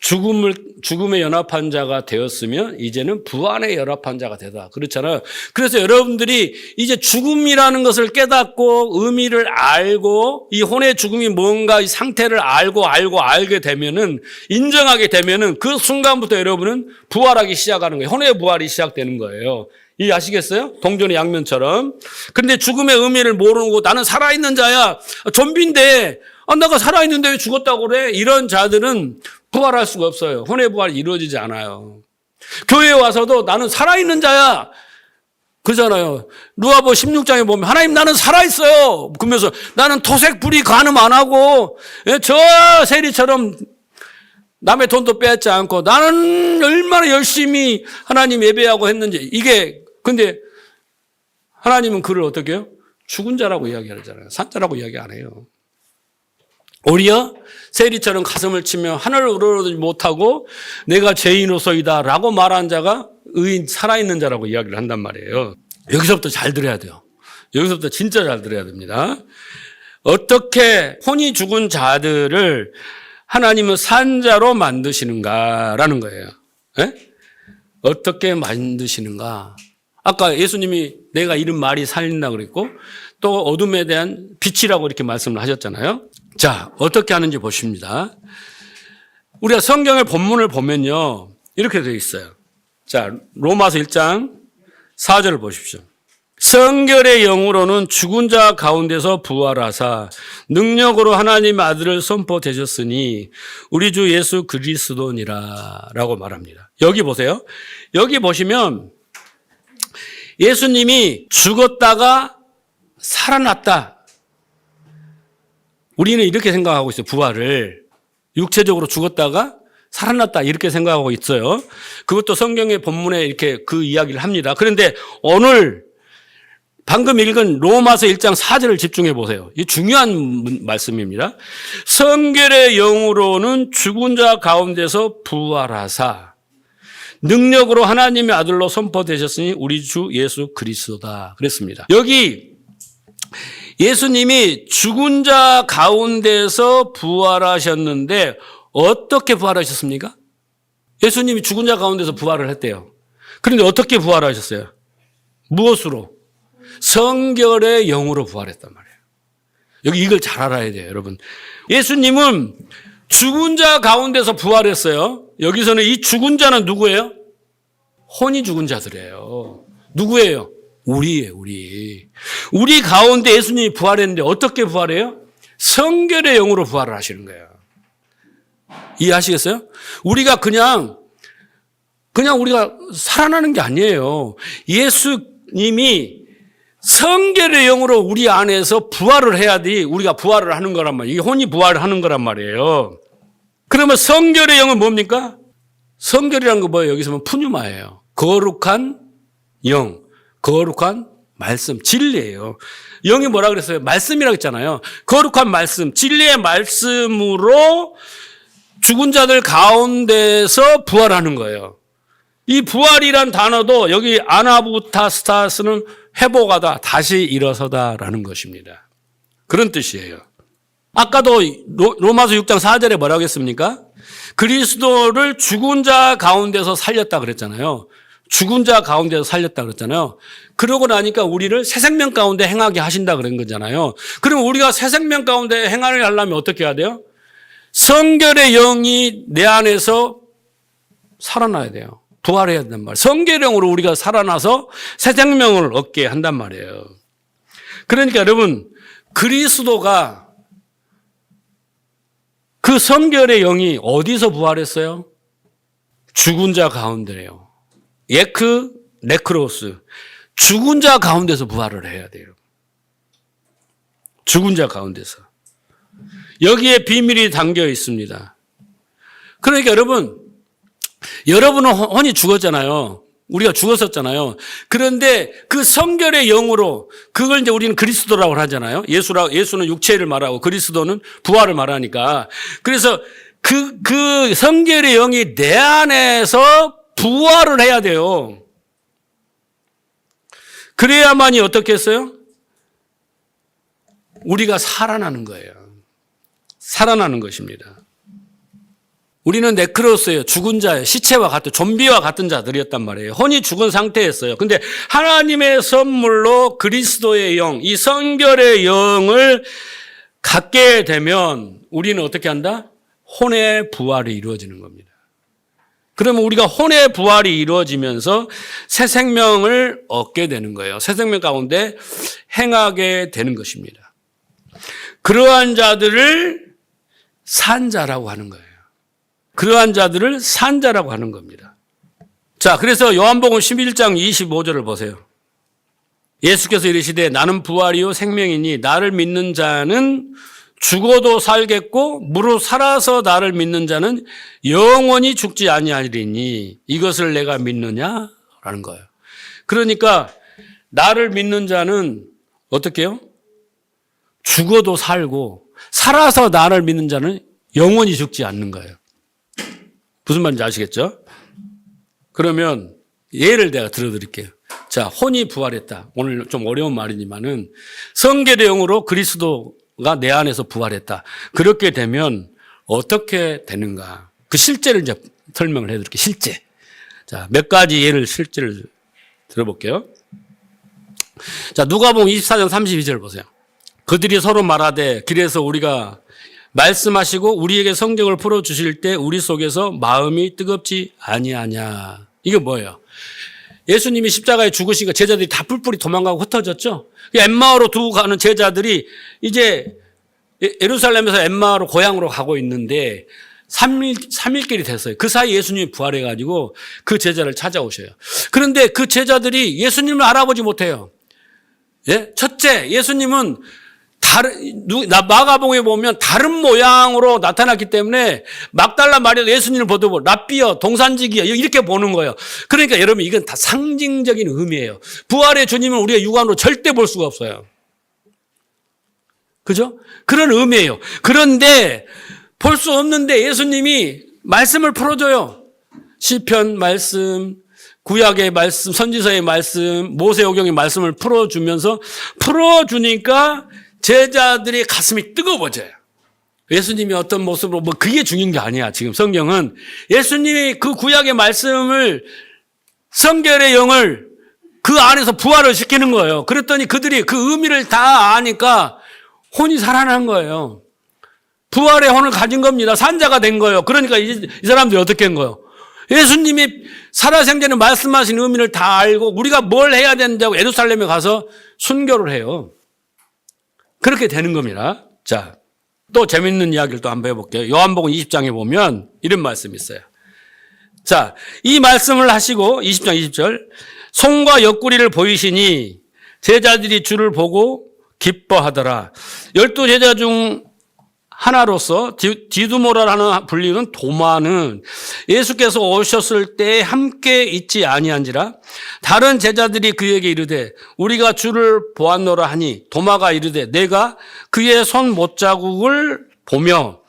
죽음에 연합한 자가 되었으면 이제는 부활에 연합한 자가 되다. 그렇잖아요. 그래서 여러분들이 이제 죽음이라는 것을 깨닫고 의미를 알고 이 혼의 죽음이 뭔가 이 상태를 알게 되면은 인정하게 되면은 그 순간부터 여러분은 부활하기 시작하는 거예요. 혼의 부활이 시작되는 거예요. 이 아시겠어요? 동전의 양면처럼. 근데 죽음의 의미를 모르고 나는 살아있는 자야. 좀비인데 내가 살아있는데 왜 죽었다고 그래? 이런 자들은 부활할 수가 없어요. 혼의 부활이 이루어지지 않아요. 교회에 와서도 나는 살아있는 자야. 그러잖아요. 누가복음 16장에 보면 하나님 나는 살아있어요. 그러면서 나는 토색 불이 간음 안 하고 저 세리처럼 남의 돈도 빼앗지 않고 나는 얼마나 열심히 하나님 예배하고 했는지 이게 근데 하나님은 그를 어떻게 해요? 죽은 자라고 이야기하잖아요. 산 자라고 이야기 안 해요. 오히려 세리처럼 가슴을 치며 하늘을 우러러지 못하고 내가 죄인으로서이다 라고 말한 자가 의인 살아있는 자라고 이야기를 한단 말이에요. 여기서부터 잘 들어야 돼요. 여기서부터 진짜 잘 들어야 됩니다. 어떻게 혼이 죽은 자들을 하나님은 산 자로 만드시는가라는 거예요. 네? 어떻게 만드시는가? 아까 예수님이 내가 이런 말이 살린다 그랬고 또 어둠에 대한 빛이라고 이렇게 말씀을 하셨잖아요. 자, 어떻게 하는지 보십니다. 우리가 성경의 본문을 보면요. 이렇게 되어 있어요. 자, 로마서 1장 4절을 보십시오. 성결의 영으로는 죽은 자 가운데서 부활하사 능력으로 하나님의 아들을 선포되셨으니 우리 주 예수 그리스도니라 라고 말합니다. 여기 보세요. 여기 보시면 예수님이 죽었다가 살아났다. 우리는 이렇게 생각하고 있어요. 부활을. 육체적으로 죽었다가 살아났다 이렇게 생각하고 있어요. 그것도 성경의 본문에 이렇게 그 이야기를 합니다. 그런데 오늘 방금 읽은 로마서 1장 4절을 집중해 보세요. 이 중요한 말씀입니다. 성결의 영으로는 죽은 자 가운데서 부활하사 능력으로 하나님의 아들로 선포되셨으니 우리 주 예수 그리스도다 그랬습니다. 여기 예수님이 죽은 자 가운데서 부활하셨는데 어떻게 부활하셨습니까? 예수님이 죽은 자 가운데서 부활을 했대요. 그런데 어떻게 부활하셨어요? 무엇으로? 성결의 영으로 부활했단 말이에요. 여기 이걸 잘 알아야 돼요, 여러분. 예수님은 죽은 자 가운데서 부활했어요. 여기서는 이 죽은 자는 누구예요? 혼이 죽은 자들이에요. 누구예요? 우리예요, 우리. 우리 가운데 예수님이 부활했는데 어떻게 부활해요? 성결의 영으로 부활을 하시는 거예요. 이해하시겠어요? 우리가 그냥 우리가 살아나는 게 아니에요. 예수님이 성결의 영으로 우리 안에서 부활을 해야지 우리가 부활을 하는 거란 말이에요. 이 혼이 부활을 하는 거란 말이에요. 그러면 성결의 영은 뭡니까? 성결이란 거 뭐예요? 여기서 보면 푸뉴마예요. 거룩한 영, 거룩한 말씀, 진리예요. 영이 뭐라 그랬어요? 말씀이라고 했잖아요. 거룩한 말씀, 진리의 말씀으로 죽은 자들 가운데서 부활하는 거예요. 이 부활이란 단어도 여기 아나부타스타스는 회복하다, 다시 일어서다라는 것입니다. 그런 뜻이에요. 아까도 로마서 6장 4절에 뭐라고 했습니까? 그리스도를 죽은 자 가운데서 살렸다 그랬잖아요. 죽은 자 가운데서 살렸다 그랬잖아요. 그러고 나니까 우리를 새 생명 가운데 행하게 하신다 그런 거잖아요. 그럼 우리가 새 생명 가운데 행하게 하려면 어떻게 해야 돼요? 성결의 영이 내 안에서 살아나야 돼요. 부활해야 된단 말이에요. 성결의 영으로 우리가 살아나서 새 생명을 얻게 한단 말이에요. 그러니까 여러분, 그리스도가 그 성결의 영이 어디서 부활했어요? 죽은 자 가운데래요. 예크, 네크로스. 죽은 자 가운데서 부활을 해야 돼요. 죽은 자 가운데서. 여기에 비밀이 담겨 있습니다. 그러니까 여러분은 혼이 죽었잖아요. 우리가 죽었었잖아요. 그런데 그 성결의 영으로 그걸 이제 우리는 그리스도라고 하잖아요. 예수는 육체를 말하고 그리스도는 부활을 말하니까. 그래서 그 성결의 영이 내 안에서 부활을 해야 돼요. 그래야만이 어떻게 했어요? 우리가 살아나는 거예요. 살아나는 것입니다. 우리는 네크로스예요. 죽은 자예요. 시체와 같은, 좀비와 같은 자들이었단 말이에요. 혼이 죽은 상태였어요. 근데 하나님의 선물로 그리스도의 영, 이 성결의 영을 갖게 되면 우리는 어떻게 한다? 혼의 부활이 이루어지는 겁니다. 그러면 우리가 혼의 부활이 이루어지면서 새 생명을 얻게 되는 거예요. 새 생명 가운데 행하게 되는 것입니다. 그러한 자들을 산자라고 하는 거예요. 그러한 자들을 산자라고 하는 겁니다. 자, 그래서 요한복음 11장 25절을 보세요. 예수께서 이르시되 나는 부활이요 생명이니 나를 믿는 자는 죽어도 살겠고 무릇 살아서 나를 믿는 자는 영원히 죽지 아니하리니 이것을 내가 믿느냐라는 거예요. 그러니까 나를 믿는 자는 어떻게 해요? 죽어도 살고 살아서 나를 믿는 자는 영원히 죽지 않는 거예요. 무슨 말인지 아시겠죠? 그러면 예를 내가 들어드릴게요. 자, 혼이 부활했다. 오늘 좀 어려운 말이지만은 성결의 영으로 그리스도가 내 안에서 부활했다. 그렇게 되면 어떻게 되는가? 그 실제를 이제 설명을 해드릴게요. 실제. 자, 몇 가지 예를 실제를 들어볼게요. 자, 누가복음 24장 32절 보세요. 그들이 서로 말하되 길에서 우리가 말씀하시고 우리에게 성경을 풀어주실 때 우리 속에서 마음이 뜨겁지 아니하냐. 이게 뭐예요? 예수님이 십자가에 죽으시니까 제자들이 다 뿔뿔이 도망가고 흩어졌죠. 엠마오로 두고 가는 제자들이 이제 예루살렘에서 엠마오로 고향으로 가고 있는데 3일길이 됐어요. 그 사이 예수님이 부활해가지고 그 제자를 찾아오셔요. 그런데 그 제자들이 예수님을 알아보지 못해요. 예? 첫째, 예수님은 마가복음에 보면 다른 모양으로 나타났기 때문에 막달라 마리아도 예수님을 보고 랍비여, 동산지기여 이렇게 보는 거예요. 그러니까 여러분 이건 다 상징적인 의미예요. 부활의 주님은 우리가 육안으로 절대 볼 수가 없어요. 그죠? 그런 의미예요. 그런데 볼 수 없는데 예수님이 말씀을 풀어줘요. 시편 말씀, 구약의 말씀, 선지서의 말씀, 모세오경의 말씀을 풀어주니까 제자들의 가슴이 뜨거워져요. 예수님이 어떤 모습으로 그게 중요한 게 아니야. 지금 성경은 예수님이 그 구약의 말씀을 성결의 영을 그 안에서 부활을 시키는 거예요. 그랬더니 그들이 그 의미를 다 아니까 혼이 살아난 거예요. 부활의 혼을 가진 겁니다. 산자가 된 거예요. 그러니까 이 사람들이 어떻게 한 거예요? 예수님이 살아생전에 말씀하신 의미를 다 알고 우리가 뭘 해야 된다고 예루살렘에 가서 순교를 해요. 그렇게 되는 겁니다. 자, 또 재밌는 이야기를 또 한번 해볼게요. 요한복음 20장에 보면 이런 말씀이 있어요. 자, 이 말씀을 하시고 20장 20절 손과 옆구리를 보이시니 제자들이 주를 보고 기뻐하더라. 12제자 중 하나로서 디두모라라는 불리는 도마는 예수께서 오셨을 때 함께 있지 아니한지라 다른 제자들이 그에게 이르되 우리가 주를 보았노라 하니 도마가 이르되 내가 그의 손 못자국을 보며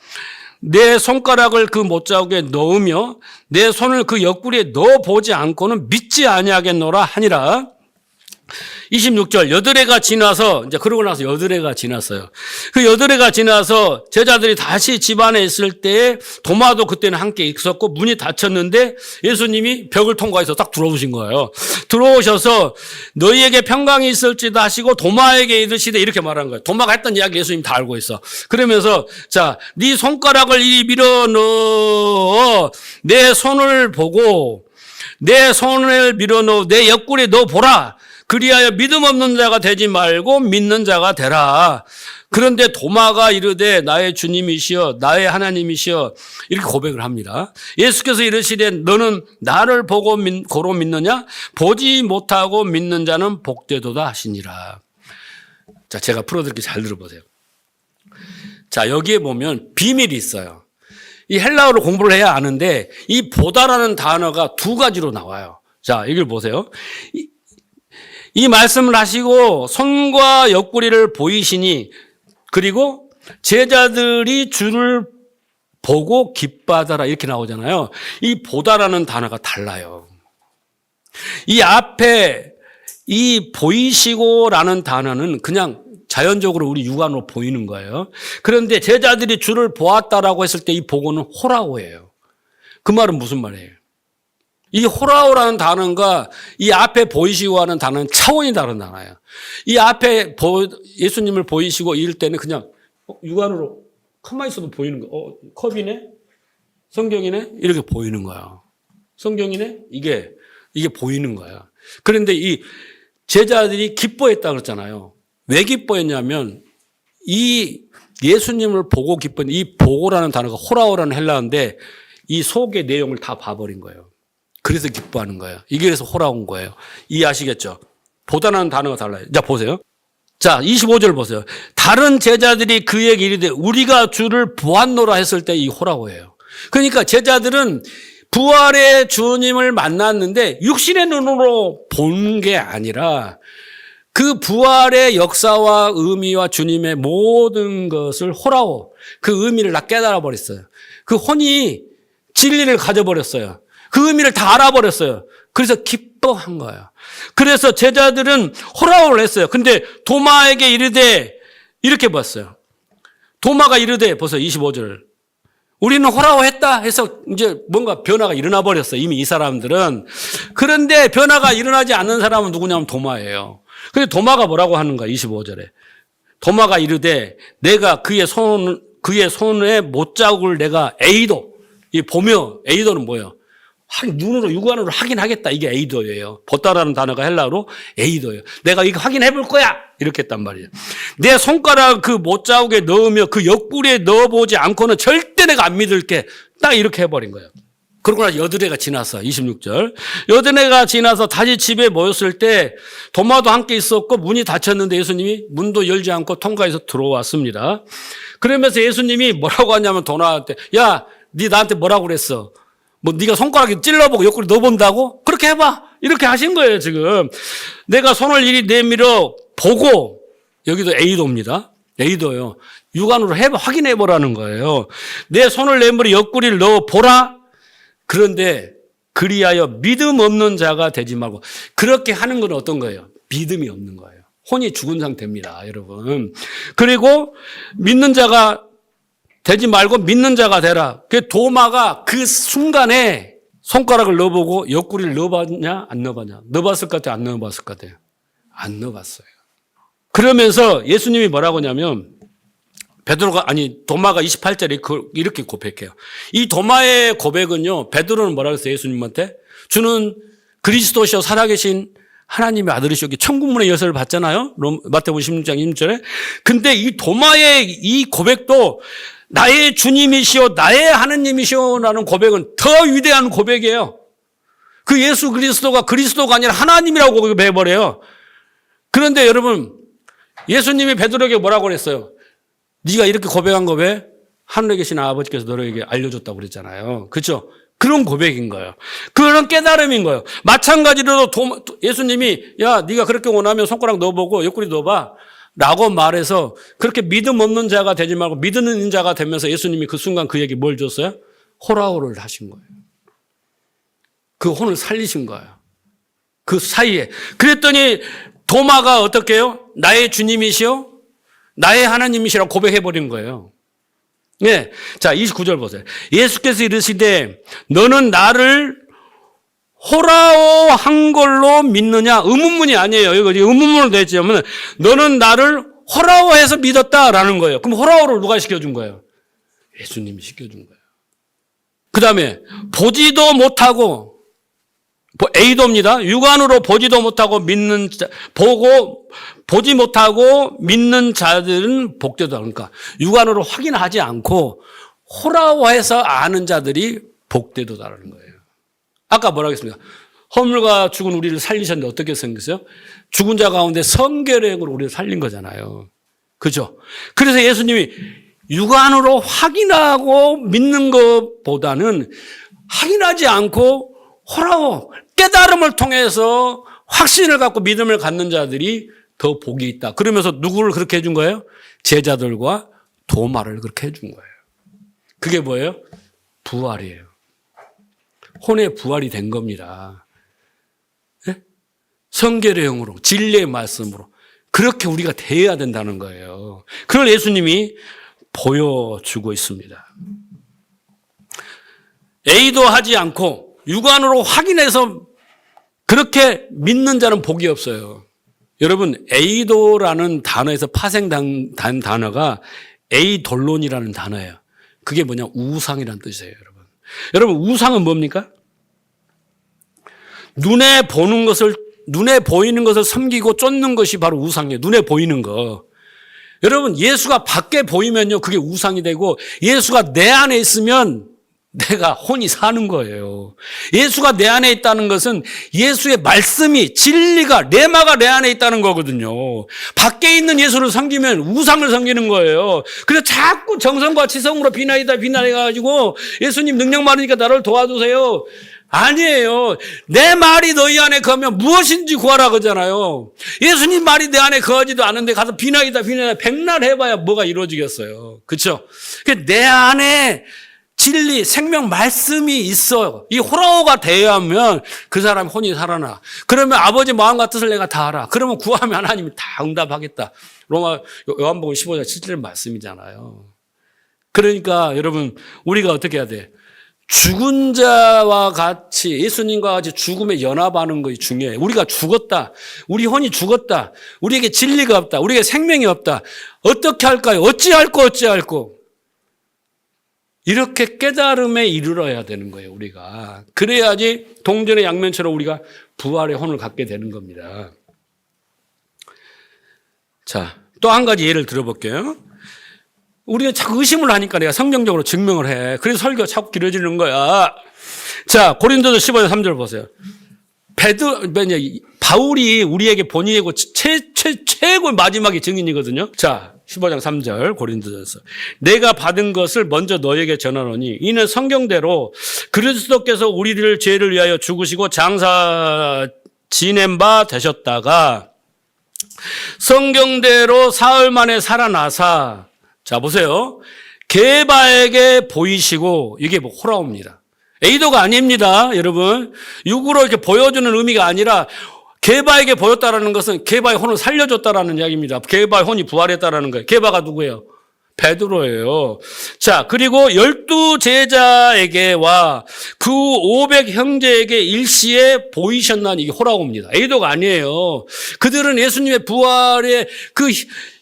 내 손가락을 그 못자국에 넣으며 내 손을 그 옆구리에 넣어보지 않고는 믿지 아니하겠노라 하니라. 26절 여드레가 지나서 이제 그러고 나서 여드레가 지났어요. 그 여드레가 지나서 제자들이 다시 집안에 있을 때 도마도 그때는 함께 있었고 문이 닫혔는데 예수님이 벽을 통과해서 딱 들어오신 거예요. 들어오셔서 너희에게 평강이 있을지다 하시고 도마에게 이르시되 이렇게 말한 거예요. 도마가 했던 이야기 예수님 다 알고 있어. 그러면서 자, 네 손가락을 이리 밀어 넣어 내 손을 보고 내 손을 밀어 넣어 내 옆구리에 넣어 보라. 그리하여 믿음 없는 자가 되지 말고 믿는 자가 되라. 그런데 도마가 이르되 나의 주님이시여 나의 하나님이시여 이렇게 고백을 합니다. 예수께서 이르시되 너는 나를 보고 고로 믿느냐? 보지 못하고 믿는 자는 복되도다 하시니라. 자, 제가 풀어드릴게 잘 들어보세요. 자, 여기에 보면 비밀이 있어요. 이 헬라어로 공부를 해야 아는데 이 보다라는 단어가 두 가지로 나와요. 자, 이걸 보세요. 이 말씀을 하시고 손과 옆구리를 보이시니 그리고 제자들이 주를 보고 기뻐하더라 이렇게 나오잖아요. 이 보다라는 단어가 달라요. 이 앞에 이 보이시고라는 단어는 그냥 자연적으로 우리 육안으로 보이는 거예요. 그런데 제자들이 주를 보았다라고 했을 때 이 보고는 호라오예요. 그 말은 무슨 말이에요? 이 호라오라는 단어가 이 앞에 보이시고 하는 단어는 차원이 다른 단어예요. 이 앞에 예수님을 보이시고 이럴 때는 그냥 육안으로 가만히 있어도 보이는 거. 컵이네? 성경이네? 이렇게 보이는 거예요. 성경이네? 이게 보이는 거야. 그런데 이 제자들이 기뻐했다 그랬잖아요. 왜 기뻐했냐면 이 예수님을 보고 기뻐했는데 이 보고라는 단어가 호라오라는 헬라어인데 이 속의 내용을 다 봐버린 거예요. 그래서 기뻐하는 거예요. 이게 그래서 호라온 거예요. 이해하시겠죠? 보다라는 단어가 달라요. 자, 보세요. 자, 25절 보세요. 다른 제자들이 그에게 이르되 우리가 주를 보았노라 했을 때 이 호라고예요. 그러니까 제자들은 부활의 주님을 만났는데 육신의 눈으로 본 게 아니라 그 부활의 역사와 의미와 주님의 모든 것을 호라오, 그 의미를 다 깨달아 버렸어요. 그 혼이 진리를 가져버렸어요. 그 의미를 다 알아버렸어요. 그래서 기뻐한 거예요. 그래서 제자들은 호라오를 했어요. 근데 도마에게 이르되 이렇게 봤어요. 도마가 이르되 보세요. 25절. 우리는 호라호했다 해서 이제 뭔가 변화가 일어나 버렸어. 이미 이 사람들은. 그런데 변화가 일어나지 않는 사람은 누구냐면 도마예요. 근데 도마가 뭐라고 하는가? 25절에. 도마가 이르되 내가 그의 손에 못자국을 내가 에이도. 이 보며 에이도는 뭐예요? 눈으로 육안으로 확인하겠다. 이게 에이도예요. 보다라는 단어가 헬라어로 에이도예요. 내가 이거 확인해 볼 거야. 이렇게 했단 말이에요. 내 손가락 그 못자국에 넣으며 그 옆구리에 넣어보지 않고는 절대 내가 안 믿을게. 딱 이렇게 해버린 거예요. 그러고 나서 여드레가 지났어. 26절. 여드레가 지나서 다시 집에 모였을 때 도마도 함께 있었고 문이 닫혔는데 예수님이 문도 열지 않고 통과해서 들어왔습니다. 그러면서 예수님이 뭐라고 하냐면 도마한테 야, 네 나한테 뭐라고 그랬어? 뭐 네가 손가락에 찔러보고 옆구리 넣어본다고? 그렇게 해봐. 이렇게 하신 거예요 지금. 내가 손을 이리 내밀어 보고 여기도 에이도입니다. 에이도요. 육안으로 확인해보라는 거예요. 내 손을 내밀어 옆구리를 넣어보라. 그런데 그리하여 믿음 없는 자가 되지 말고. 그렇게 하는 건 어떤 거예요? 믿음이 없는 거예요. 혼이 죽은 상태입니다 여러분. 그리고 믿는 자가 되지 말고 믿는 자가 되라. 그 도마가 그 순간에 손가락을 넣어보고 옆구리를 넣어봤냐? 안 넣어봤냐? 넣어봤을 것 같아요? 안 넣어봤을 것 같아요? 안 넣어봤어요. 그러면서 예수님이 뭐라고 하냐면 도마가 28절에 이렇게 고백해요. 이 도마의 고백은요, 베드로는 뭐라고 했어요? 예수님한테? 주는 그리스도시요 살아계신 하나님의 아들이시기 천국문의 열쇠를 받잖아요? 마태복음 16장 1절에. 근데 이 도마의 이 고백도 나의 주님이시오, 나의 하느님이시오라는 고백은 더 위대한 고백이에요. 그 예수 그리스도가 아니라 하나님이라고 고백해버려요. 그런데 여러분, 예수님이 베드로에게 뭐라고 그랬어요? 네가 이렇게 고백한 거 왜? 하늘에 계신 아버지께서 너에게 알려줬다고 그랬잖아요. 그렇죠? 그런 고백인 거예요. 그런 깨달음인 거예요. 마찬가지로 예수님이 야, 네가 그렇게 원하면 손가락 넣어보고 옆구리 넣어봐. 라고 말해서 그렇게 믿음 없는 자가 되지 말고 믿는 자가 되면서 예수님이 그 순간 그에게 뭘 줬어요? 호라호를 하신 거예요. 그 혼을 살리신 거예요. 그 사이에. 그랬더니 도마가 어떻게 해요? 나의 주님이시오? 나의 하나님이시라고 고백해버린 거예요. 네. 자, 29절 보세요. 예수께서 이르시되 너는 나를 호라오 한 걸로 믿느냐? 의문문이 아니에요. 이거 의문문으로 되어 있지만 너는 나를 호라오해서 믿었다라는 거예요. 그럼 호라오를 누가 시켜준 거예요? 예수님이 시켜준 거예요. 그 다음에 보지도 못하고 에이도입니다. 육안으로 보지도 못하고 보지 못하고 믿는 자들은 복되다. 그러니까 육안으로 확인하지 않고 호라오해서 아는 자들이 복되도다라는 거예요. 아까 뭐라고 했습니까? 허물과 죽은 우리를 살리셨는데 어떻게 생겼어요? 죽은 자 가운데 성결행으로 우리를 살린 거잖아요. 그죠? 그래서 예수님이 육안으로 확인하고 믿는 것보다는 확인하지 않고 호라오 깨달음을 통해서 확신을 갖고 믿음을 갖는 자들이 더 복이 있다. 그러면서 누구를 그렇게 해준 거예요? 제자들과 도마를 그렇게 해준 거예요. 그게 뭐예요? 부활이에요. 혼의 부활이 된 겁니다. 네? 성결의 영으로, 진리의 말씀으로 그렇게 우리가 대해야 된다는 거예요. 그걸 예수님이 보여주고 있습니다. A도 하지 않고 육안으로 확인해서 그렇게 믿는 자는 복이 없어요. 여러분, 에이도라는 단어에서 파생된 단어가 에이돌론이라는 단어예요. 그게 뭐냐? 우상이라는 뜻이에요, 여러분. 여러분, 우상은 뭡니까? 눈에 보이는 것을 섬기고 쫓는 것이 바로 우상이에요. 눈에 보이는 거. 여러분, 예수가 밖에 보이면요, 그게 우상이 되고, 예수가 내 안에 있으면 내가 혼이 사는 거예요. 예수가 내 안에 있다는 것은 예수의 말씀이, 진리가, 레마가 내 안에 있다는 거거든요. 밖에 있는 예수를 섬기면 우상을 섬기는 거예요. 그래서 자꾸 정성과 지성으로 비난해가지고 예수님 능력 많으니까 나를 도와주세요. 아니에요. 내 말이 너희 안에 거하면 무엇인지 구하라 그러잖아요. 예수님 말이 내 안에 거하지도 않은데 가서 비난이다 백날 해봐야 뭐가 이루어지겠어요. 그렇죠? 내 안에 진리, 생명, 말씀이 있어요. 이 호라오가 되어야면 그 사람 혼이 살아나. 그러면 아버지 마음과 뜻을 내가 다 알아. 그러면 구하면 하나님이 다 응답하겠다. 요한복음 15장 7절 말씀이잖아요. 그러니까 여러분, 우리가 어떻게 해야 돼? 죽은 자와 같이, 예수님과 같이 죽음에 연합하는 것이 중요해요. 우리가 죽었다. 우리 혼이 죽었다. 우리에게 진리가 없다. 우리에게 생명이 없다. 어떻게 할까요? 어찌할꼬. 이렇게 깨달음에 이르러야 되는 거예요, 우리가. 그래야지 동전의 양면처럼 우리가 부활의 혼을 갖게 되는 겁니다. 자, 또 한 가지 예를 들어볼게요. 우리가 자꾸 의심을 하니까 내가 성경적으로 증명을 해. 그래서 설교가 자꾸 길어지는 거야. 자, 고린도서 15장 3절 보세요. 바울이 우리에게 본인이고 최고의 마지막의 증인이거든요. 자, 15장 3절 고린도전서. 내가 받은 것을 먼저 너에게 전하노니 이는 성경대로 그리스도께서 우리를 죄를 위하여 죽으시고 장사 지낸 바 되셨다가 성경대로 사흘 만에 살아나사, 자 보세요, 게바에게 보이시고, 이게 뭐 호라옵니다. 에이도가 아닙니다, 여러분. 육으로 이렇게 보여주는 의미가 아니라 게바에게 보였다라는 것은 게바의 혼을 살려줬다라는 이야기입니다. 게바의 혼이 부활했다라는 거예요. 게바가 누구예요? 베드로예요. 자, 그리고 12 제자에게와 그 500 형제에게 일시에 보이셨나니, 이게 호라옵니다. 에이도가 아니에요. 그들은 예수님의 부활의 그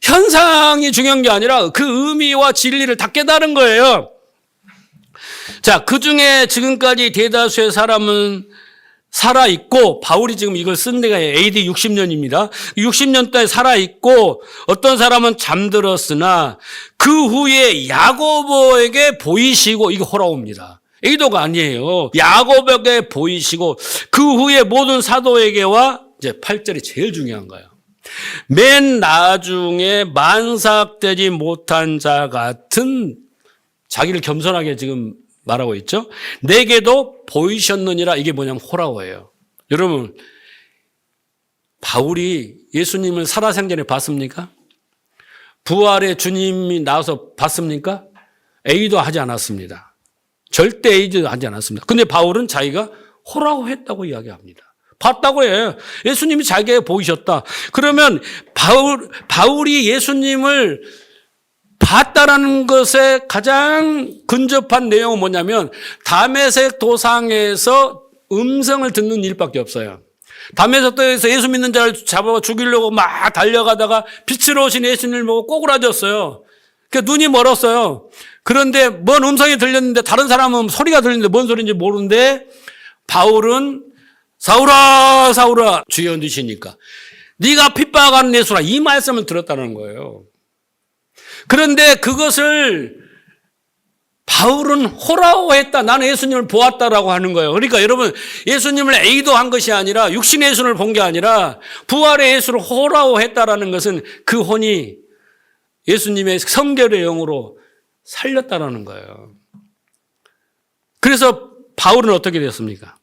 현상이 중요한 게 아니라 그 의미와 진리를 다 깨달은 거예요. 자, 그 중에 지금까지 대다수의 사람은 살아있고, 바울이 지금 이걸 쓴 데가 AD 60년입니다. 60년대에 살아있고, 어떤 사람은 잠들었으나, 그 후에 야고보에게 보이시고, 이거 호라옵니다. 에이도가 아니에요. 야고보에게 보이시고, 그 후에 모든 사도에게와, 이제 8절이 제일 중요한 거예요. 맨 나중에 만삭되지 못한 자 같은, 자기를 겸손하게 지금 말하고 있죠. 내게도 보이셨느니라. 이게 뭐냐면 호라오예요. 여러분, 바울이 예수님을 살아생전에 봤습니까? 부활의 주님이 나와서 봤습니까? 에이도 하지 않았습니다. 절대 에이도 하지 않았습니다. 근데 바울은 자기가 호라고 했다고 이야기합니다. 봤다고 해요. 예수님이 자기에게 보이셨다. 그러면 바울이 예수님을 봤다라는 것에 가장 근접한 내용은 뭐냐면, 다메섹 도상에서 음성을 듣는 일밖에 없어요. 다메섹 도에서 예수 믿는 자를 잡아 죽이려고 막 달려가다가 빛으로 오신 예수님을 보고 꼬꾸라졌어요. 그러니까 눈이 멀었어요. 그런데 뭔 음성이 들렸는데 다른 사람은 소리가 들리는데 뭔 소리인지 모르는데, 바울은 사울아 사울아 주여 누시니까 네가 핍박하는 예수라, 이 말씀을 들었다는 거예요. 그런데 그것을 바울은 호라오했다. 나는 예수님을 보았다라고 하는 거예요. 그러니까 여러분, 예수님을 에이도한 것이 아니라, 육신의 예수를 본 게 아니라 부활의 예수를 호라오했다라는 것은 그 혼이 예수님의 성결의 영으로 살렸다라는 거예요. 그래서 바울은 어떻게 됐습니까?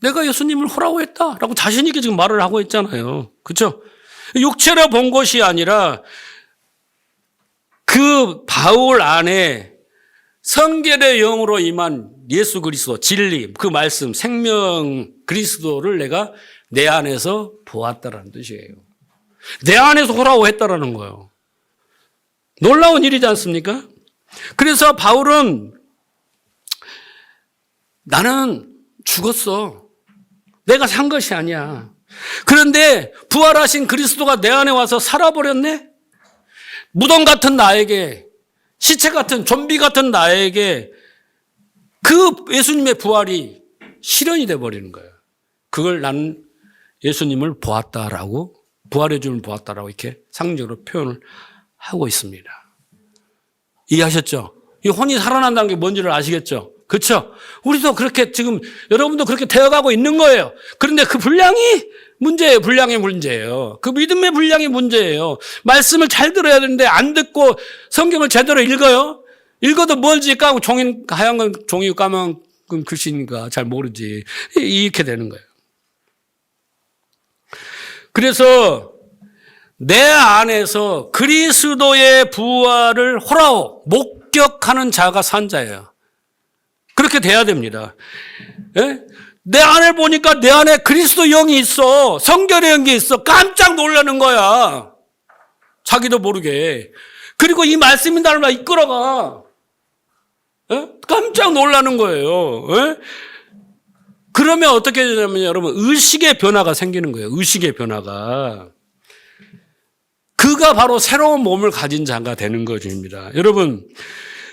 내가 예수님을 호라오했다라고 자신 있게 지금 말을 하고 있잖아요. 그렇죠? 육체로 본 것이 아니라 그 바울 안에 성결의 영으로 임한 예수 그리스도, 진리, 그 말씀, 생명 그리스도를 내가 내 안에서 보았다라는 뜻이에요. 내 안에서 호라오했다라는 거예요. 놀라운 일이지 않습니까? 그래서 바울은 나는 죽었어. 내가 산 것이 아니야. 그런데 부활하신 그리스도가 내 안에 와서 살아버렸네? 무덤 같은 나에게, 시체 같은, 좀비 같은 나에게 그 예수님의 부활이 실현이 돼버리는 거예요. 그걸 나는 예수님을 보았다라고, 부활의 주님을 보았다라고 이렇게 상징적으로 표현을 하고 있습니다. 이해하셨죠? 이 혼이 살아난다는 게 뭔지를 아시겠죠? 그렇죠? 우리도 그렇게 지금 여러분도 그렇게 되어가고 있는 거예요. 그런데 그 분량이 문제예요. 분량의 문제예요. 그 믿음의 분량이 문제예요. 말씀을 잘 들어야 되는데 안 듣고 성경을 제대로 읽어요. 읽어도 뭘지 까고 하얀 건 종이 까만 건 글씨니까 잘 모르지. 이렇게 되는 거예요. 그래서 내 안에서 그리스도의 부활을 호라오 목격하는 자가 산 자예요. 그렇게 돼야 됩니다. 예? 내 안을 보니까 내 안에 그리스도 영이 있어. 성결의 영이 있어. 깜짝 놀라는 거야. 자기도 모르게. 그리고 이 말씀이 나를 막 이끌어가. 깜짝 놀라는 거예요. 그러면 어떻게 되냐면 여러분, 의식의 변화가 생기는 거예요. 의식의 변화가. 그가 바로 새로운 몸을 가진 자가 되는 것입니다. 여러분,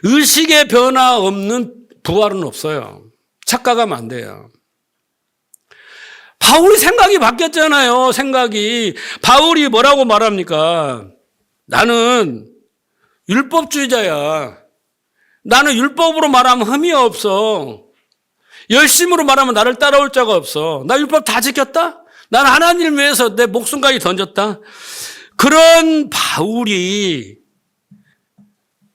의식의 변화 없는 부활은 없어요. 착각하면 안 돼요. 바울이 생각이 바뀌었잖아요. 생각이. 바울이 뭐라고 말합니까? 나는 율법주의자야. 나는 율법으로 말하면 흠이 없어. 열심으로 말하면 나를 따라올 자가 없어. 나 율법 다 지켰다? 나는 하나님을 위해서 내 목숨까지 던졌다. 그런 바울이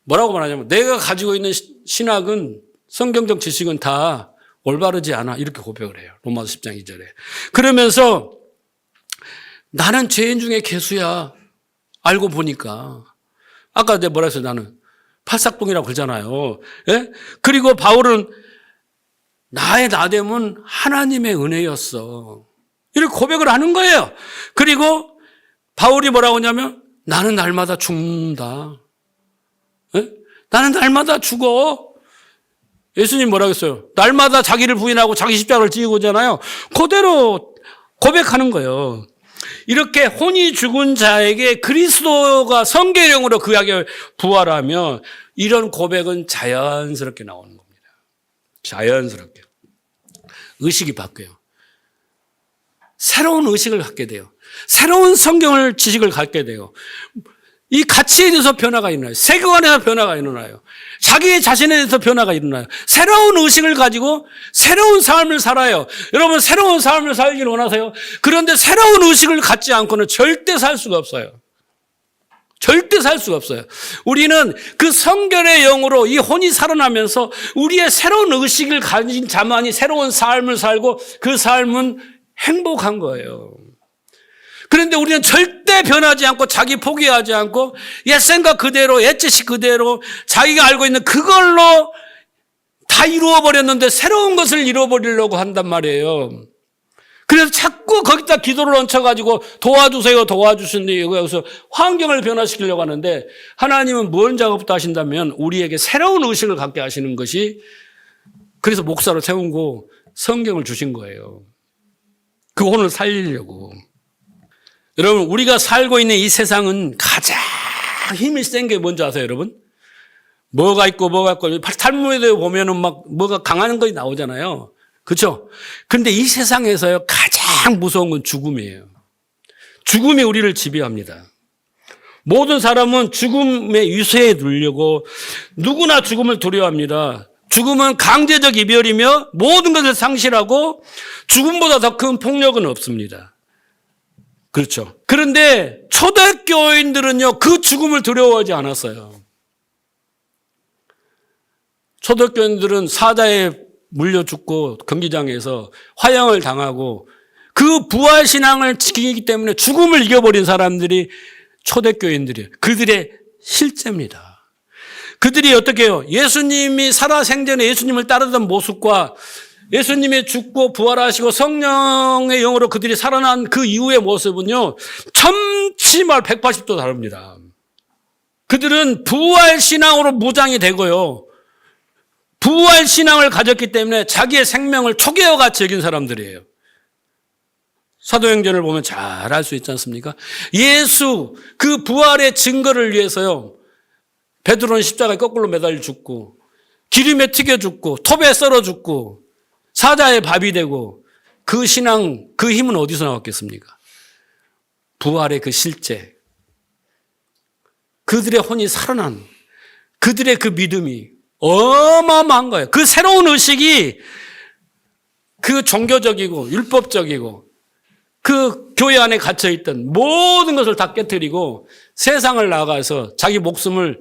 뭐라고 말하냐면 내가 가지고 있는 신학은 성경적 지식은 다 올바르지 않아. 이렇게 고백을 해요. 로마서 10장 2절에. 그러면서 나는 죄인 중에 괴수야. 알고 보니까. 아까 내가 뭐라 했어요? 나는 팔삭동이라고 그러잖아요. 예? 그리고 바울은 나의 나됨은 하나님의 은혜였어. 이렇게 고백을 하는 거예요. 그리고 바울이 뭐라고 하냐면 나는 날마다 죽는다. 예? 나는 날마다 죽어. 예수님 뭐라고 했어요? 날마다 자기를 부인하고 자기 십자가를 지고 오잖아요. 그대로 고백하는 거예요. 이렇게 혼이 죽은 자에게 그리스도가 성계령으로 그에게 부활하면 이런 고백은 자연스럽게 나오는 겁니다. 자연스럽게. 의식이 바뀌어요. 새로운 의식을 갖게 돼요. 새로운 성경을 지식을 갖게 돼요. 이 가치에 대해서 변화가 일어나요. 세계관에서 변화가 일어나요. 자기 자신에 대해서 변화가 일어나요. 새로운 의식을 가지고 새로운 삶을 살아요. 여러분 새로운 삶을 살기를 원하세요? 그런데 새로운 의식을 갖지 않고는 절대 살 수가 없어요. 절대 살 수가 없어요. 우리는 그 성결의 영으로 이 혼이 살아나면서 우리의 새로운 의식을 가진 자만이 새로운 삶을 살고 그 삶은 행복한 거예요. 그런데 우리는 절대 변하지 않고 자기 포기하지 않고 옛 생각 그대로 옛 지식 그대로 자기가 알고 있는 그걸로 다 이루어버렸는데 새로운 것을 이루어버리려고 한단 말이에요. 그래서 자꾸 거기다 기도를 얹혀가지고 도와주세요 도와주신다 여기서 환경을 변화시키려고 하는데 하나님은 뭔 작업도 하신다면 우리에게 새로운 의식을 갖게 하시는 것이 그래서 목사로 세우고 성경을 주신 거예요. 그 혼을 살리려고. 여러분 우리가 살고 있는 이 세상은 가장 힘이 센 게 뭔지 아세요 여러분? 뭐가 있고 탈무드에 보면은 막 뭐가 강한 것이 나오잖아요. 그렇죠? 그런데 이 세상에서요 가장 무서운 건 죽음이에요. 죽음이 우리를 지배합니다. 모든 사람은 죽음의 유세에 누르려고 누구나 죽음을 두려워합니다. 죽음은 강제적 이별이며 모든 것을 상실하고 죽음보다 더 큰 폭력은 없습니다. 그렇죠. 그런데 초대교인들은요, 그 죽음을 두려워하지 않았어요. 초대교인들은 사자에 물려 죽고 경기장에서 화형을 당하고 그 부활신앙을 지키기 때문에 죽음을 이겨버린 사람들이 초대교인들이에요. 그들의 실제입니다. 그들이 어떻게 해요? 예수님이 살아생전에 예수님을 따르던 모습과 예수님이 죽고 부활하시고 성령의 영으로 그들이 살아난 그 이후의 모습은요, 천지말 180도 다릅니다. 그들은 부활신앙으로 무장이 되고요. 부활신앙을 가졌기 때문에 자기의 생명을 초계와 같이 여긴 사람들이에요. 사도행전을 보면 잘 알 수 있지 않습니까? 예수 그 부활의 증거를 위해서요. 베드로는 십자가에 거꾸로 매달려 죽고 기름에 튀겨 죽고 톱에 썰어 죽고 사자의 밥이 되고 그 신앙 그 힘은 어디서 나왔겠습니까? 부활의 그 실제 그들의 혼이 살아난 그들의 그 믿음이 어마어마한 거예요. 그 새로운 의식이 그 종교적이고 율법적이고 그 교회 안에 갇혀있던 모든 것을 다 깨뜨리고 세상을 나가서 자기 목숨을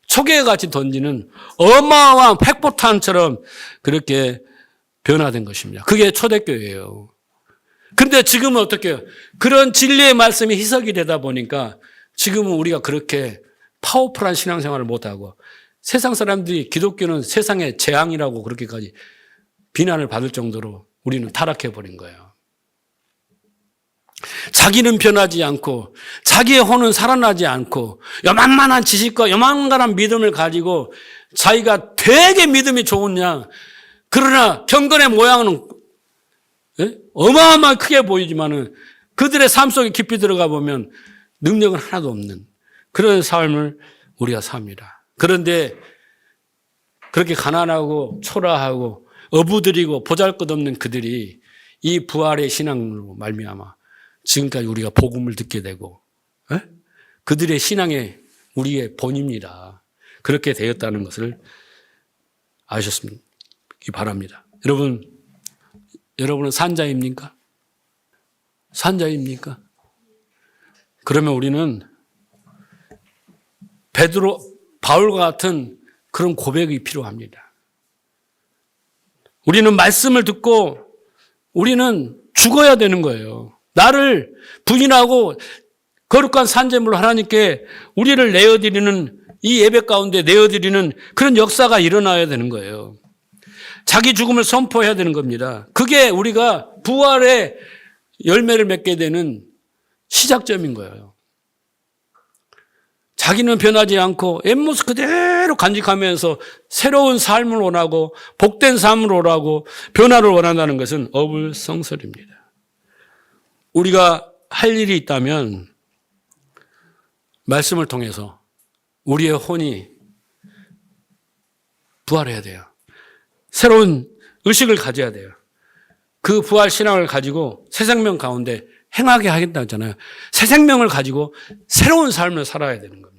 초계같이 던지는 어마어마한 핵폭탄처럼 그렇게 변화된 것입니다. 그게 초대교회예요. 그런데 지금은 어떻게 해요? 그런 진리의 말씀이 희석이 되다 보니까 지금은 우리가 그렇게 파워풀한 신앙생활을 못하고 세상 사람들이 기독교는 세상의 재앙이라고 그렇게까지 비난을 받을 정도로 우리는 타락해버린 거예요. 자기는 변하지 않고 자기의 혼은 살아나지 않고 요만한 지식과 요만한 믿음을 가지고 자기가 되게 믿음이 좋으냐. 그러나 경건의 모양은 어마어마하게 크게 보이지만은 그들의 삶 속에 깊이 들어가 보면 능력은 하나도 없는 그런 삶을 우리가 삽니다. 그런데 그렇게 가난하고 초라하고 어부들이고 보잘것없는 그들이 이 부활의 신앙으로 말미암아 지금까지 우리가 복음을 듣게 되고 그들의 신앙이 우리의 본입니다. 그렇게 되었다는 것을 아셨으면 바랍니다. 여러분은 산자입니까? 산자입니까? 그러면 우리는 바울과 같은 그런 고백이 필요합니다. 우리는 말씀을 듣고 우리는 죽어야 되는 거예요. 나를 부인하고 거룩한 산재물로 하나님께 우리를 내어드리는 이 예배 가운데 내어드리는 그런 역사가 일어나야 되는 거예요. 자기 죽음을 선포해야 되는 겁니다. 그게 우리가 부활의 열매를 맺게 되는 시작점인 거예요. 자기는 변하지 않고 옛모습 그대로 간직하면서 새로운 삶을 원하고 복된 삶을 원하고 변화를 원한다는 것은 어불성설입니다. 우리가 할 일이 있다면 말씀을 통해서 우리의 혼이 부활해야 돼요. 새로운 의식을 가져야 돼요. 그 부활 신앙을 가지고 새 생명 가운데 행하게 하겠다 했잖아요. 새 생명을 가지고 새로운 삶을 살아야 되는 겁니다.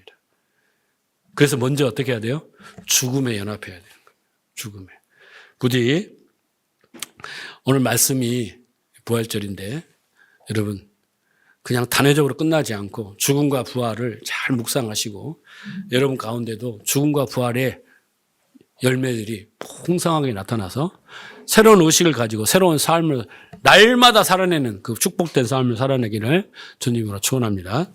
그래서 먼저 어떻게 해야 돼요? 죽음에 연합해야 되는 겁니다. 죽음에. 부디 오늘 말씀이 부활절인데 여러분 그냥 단회적으로 끝나지 않고 죽음과 부활을 잘 묵상하시고 여러분 가운데도 죽음과 부활의 열매들이 풍성하게 나타나서 새로운 의식을 가지고 새로운 삶을 날마다 살아내는 그 축복된 삶을 살아내기를 주님으로 축원합니다.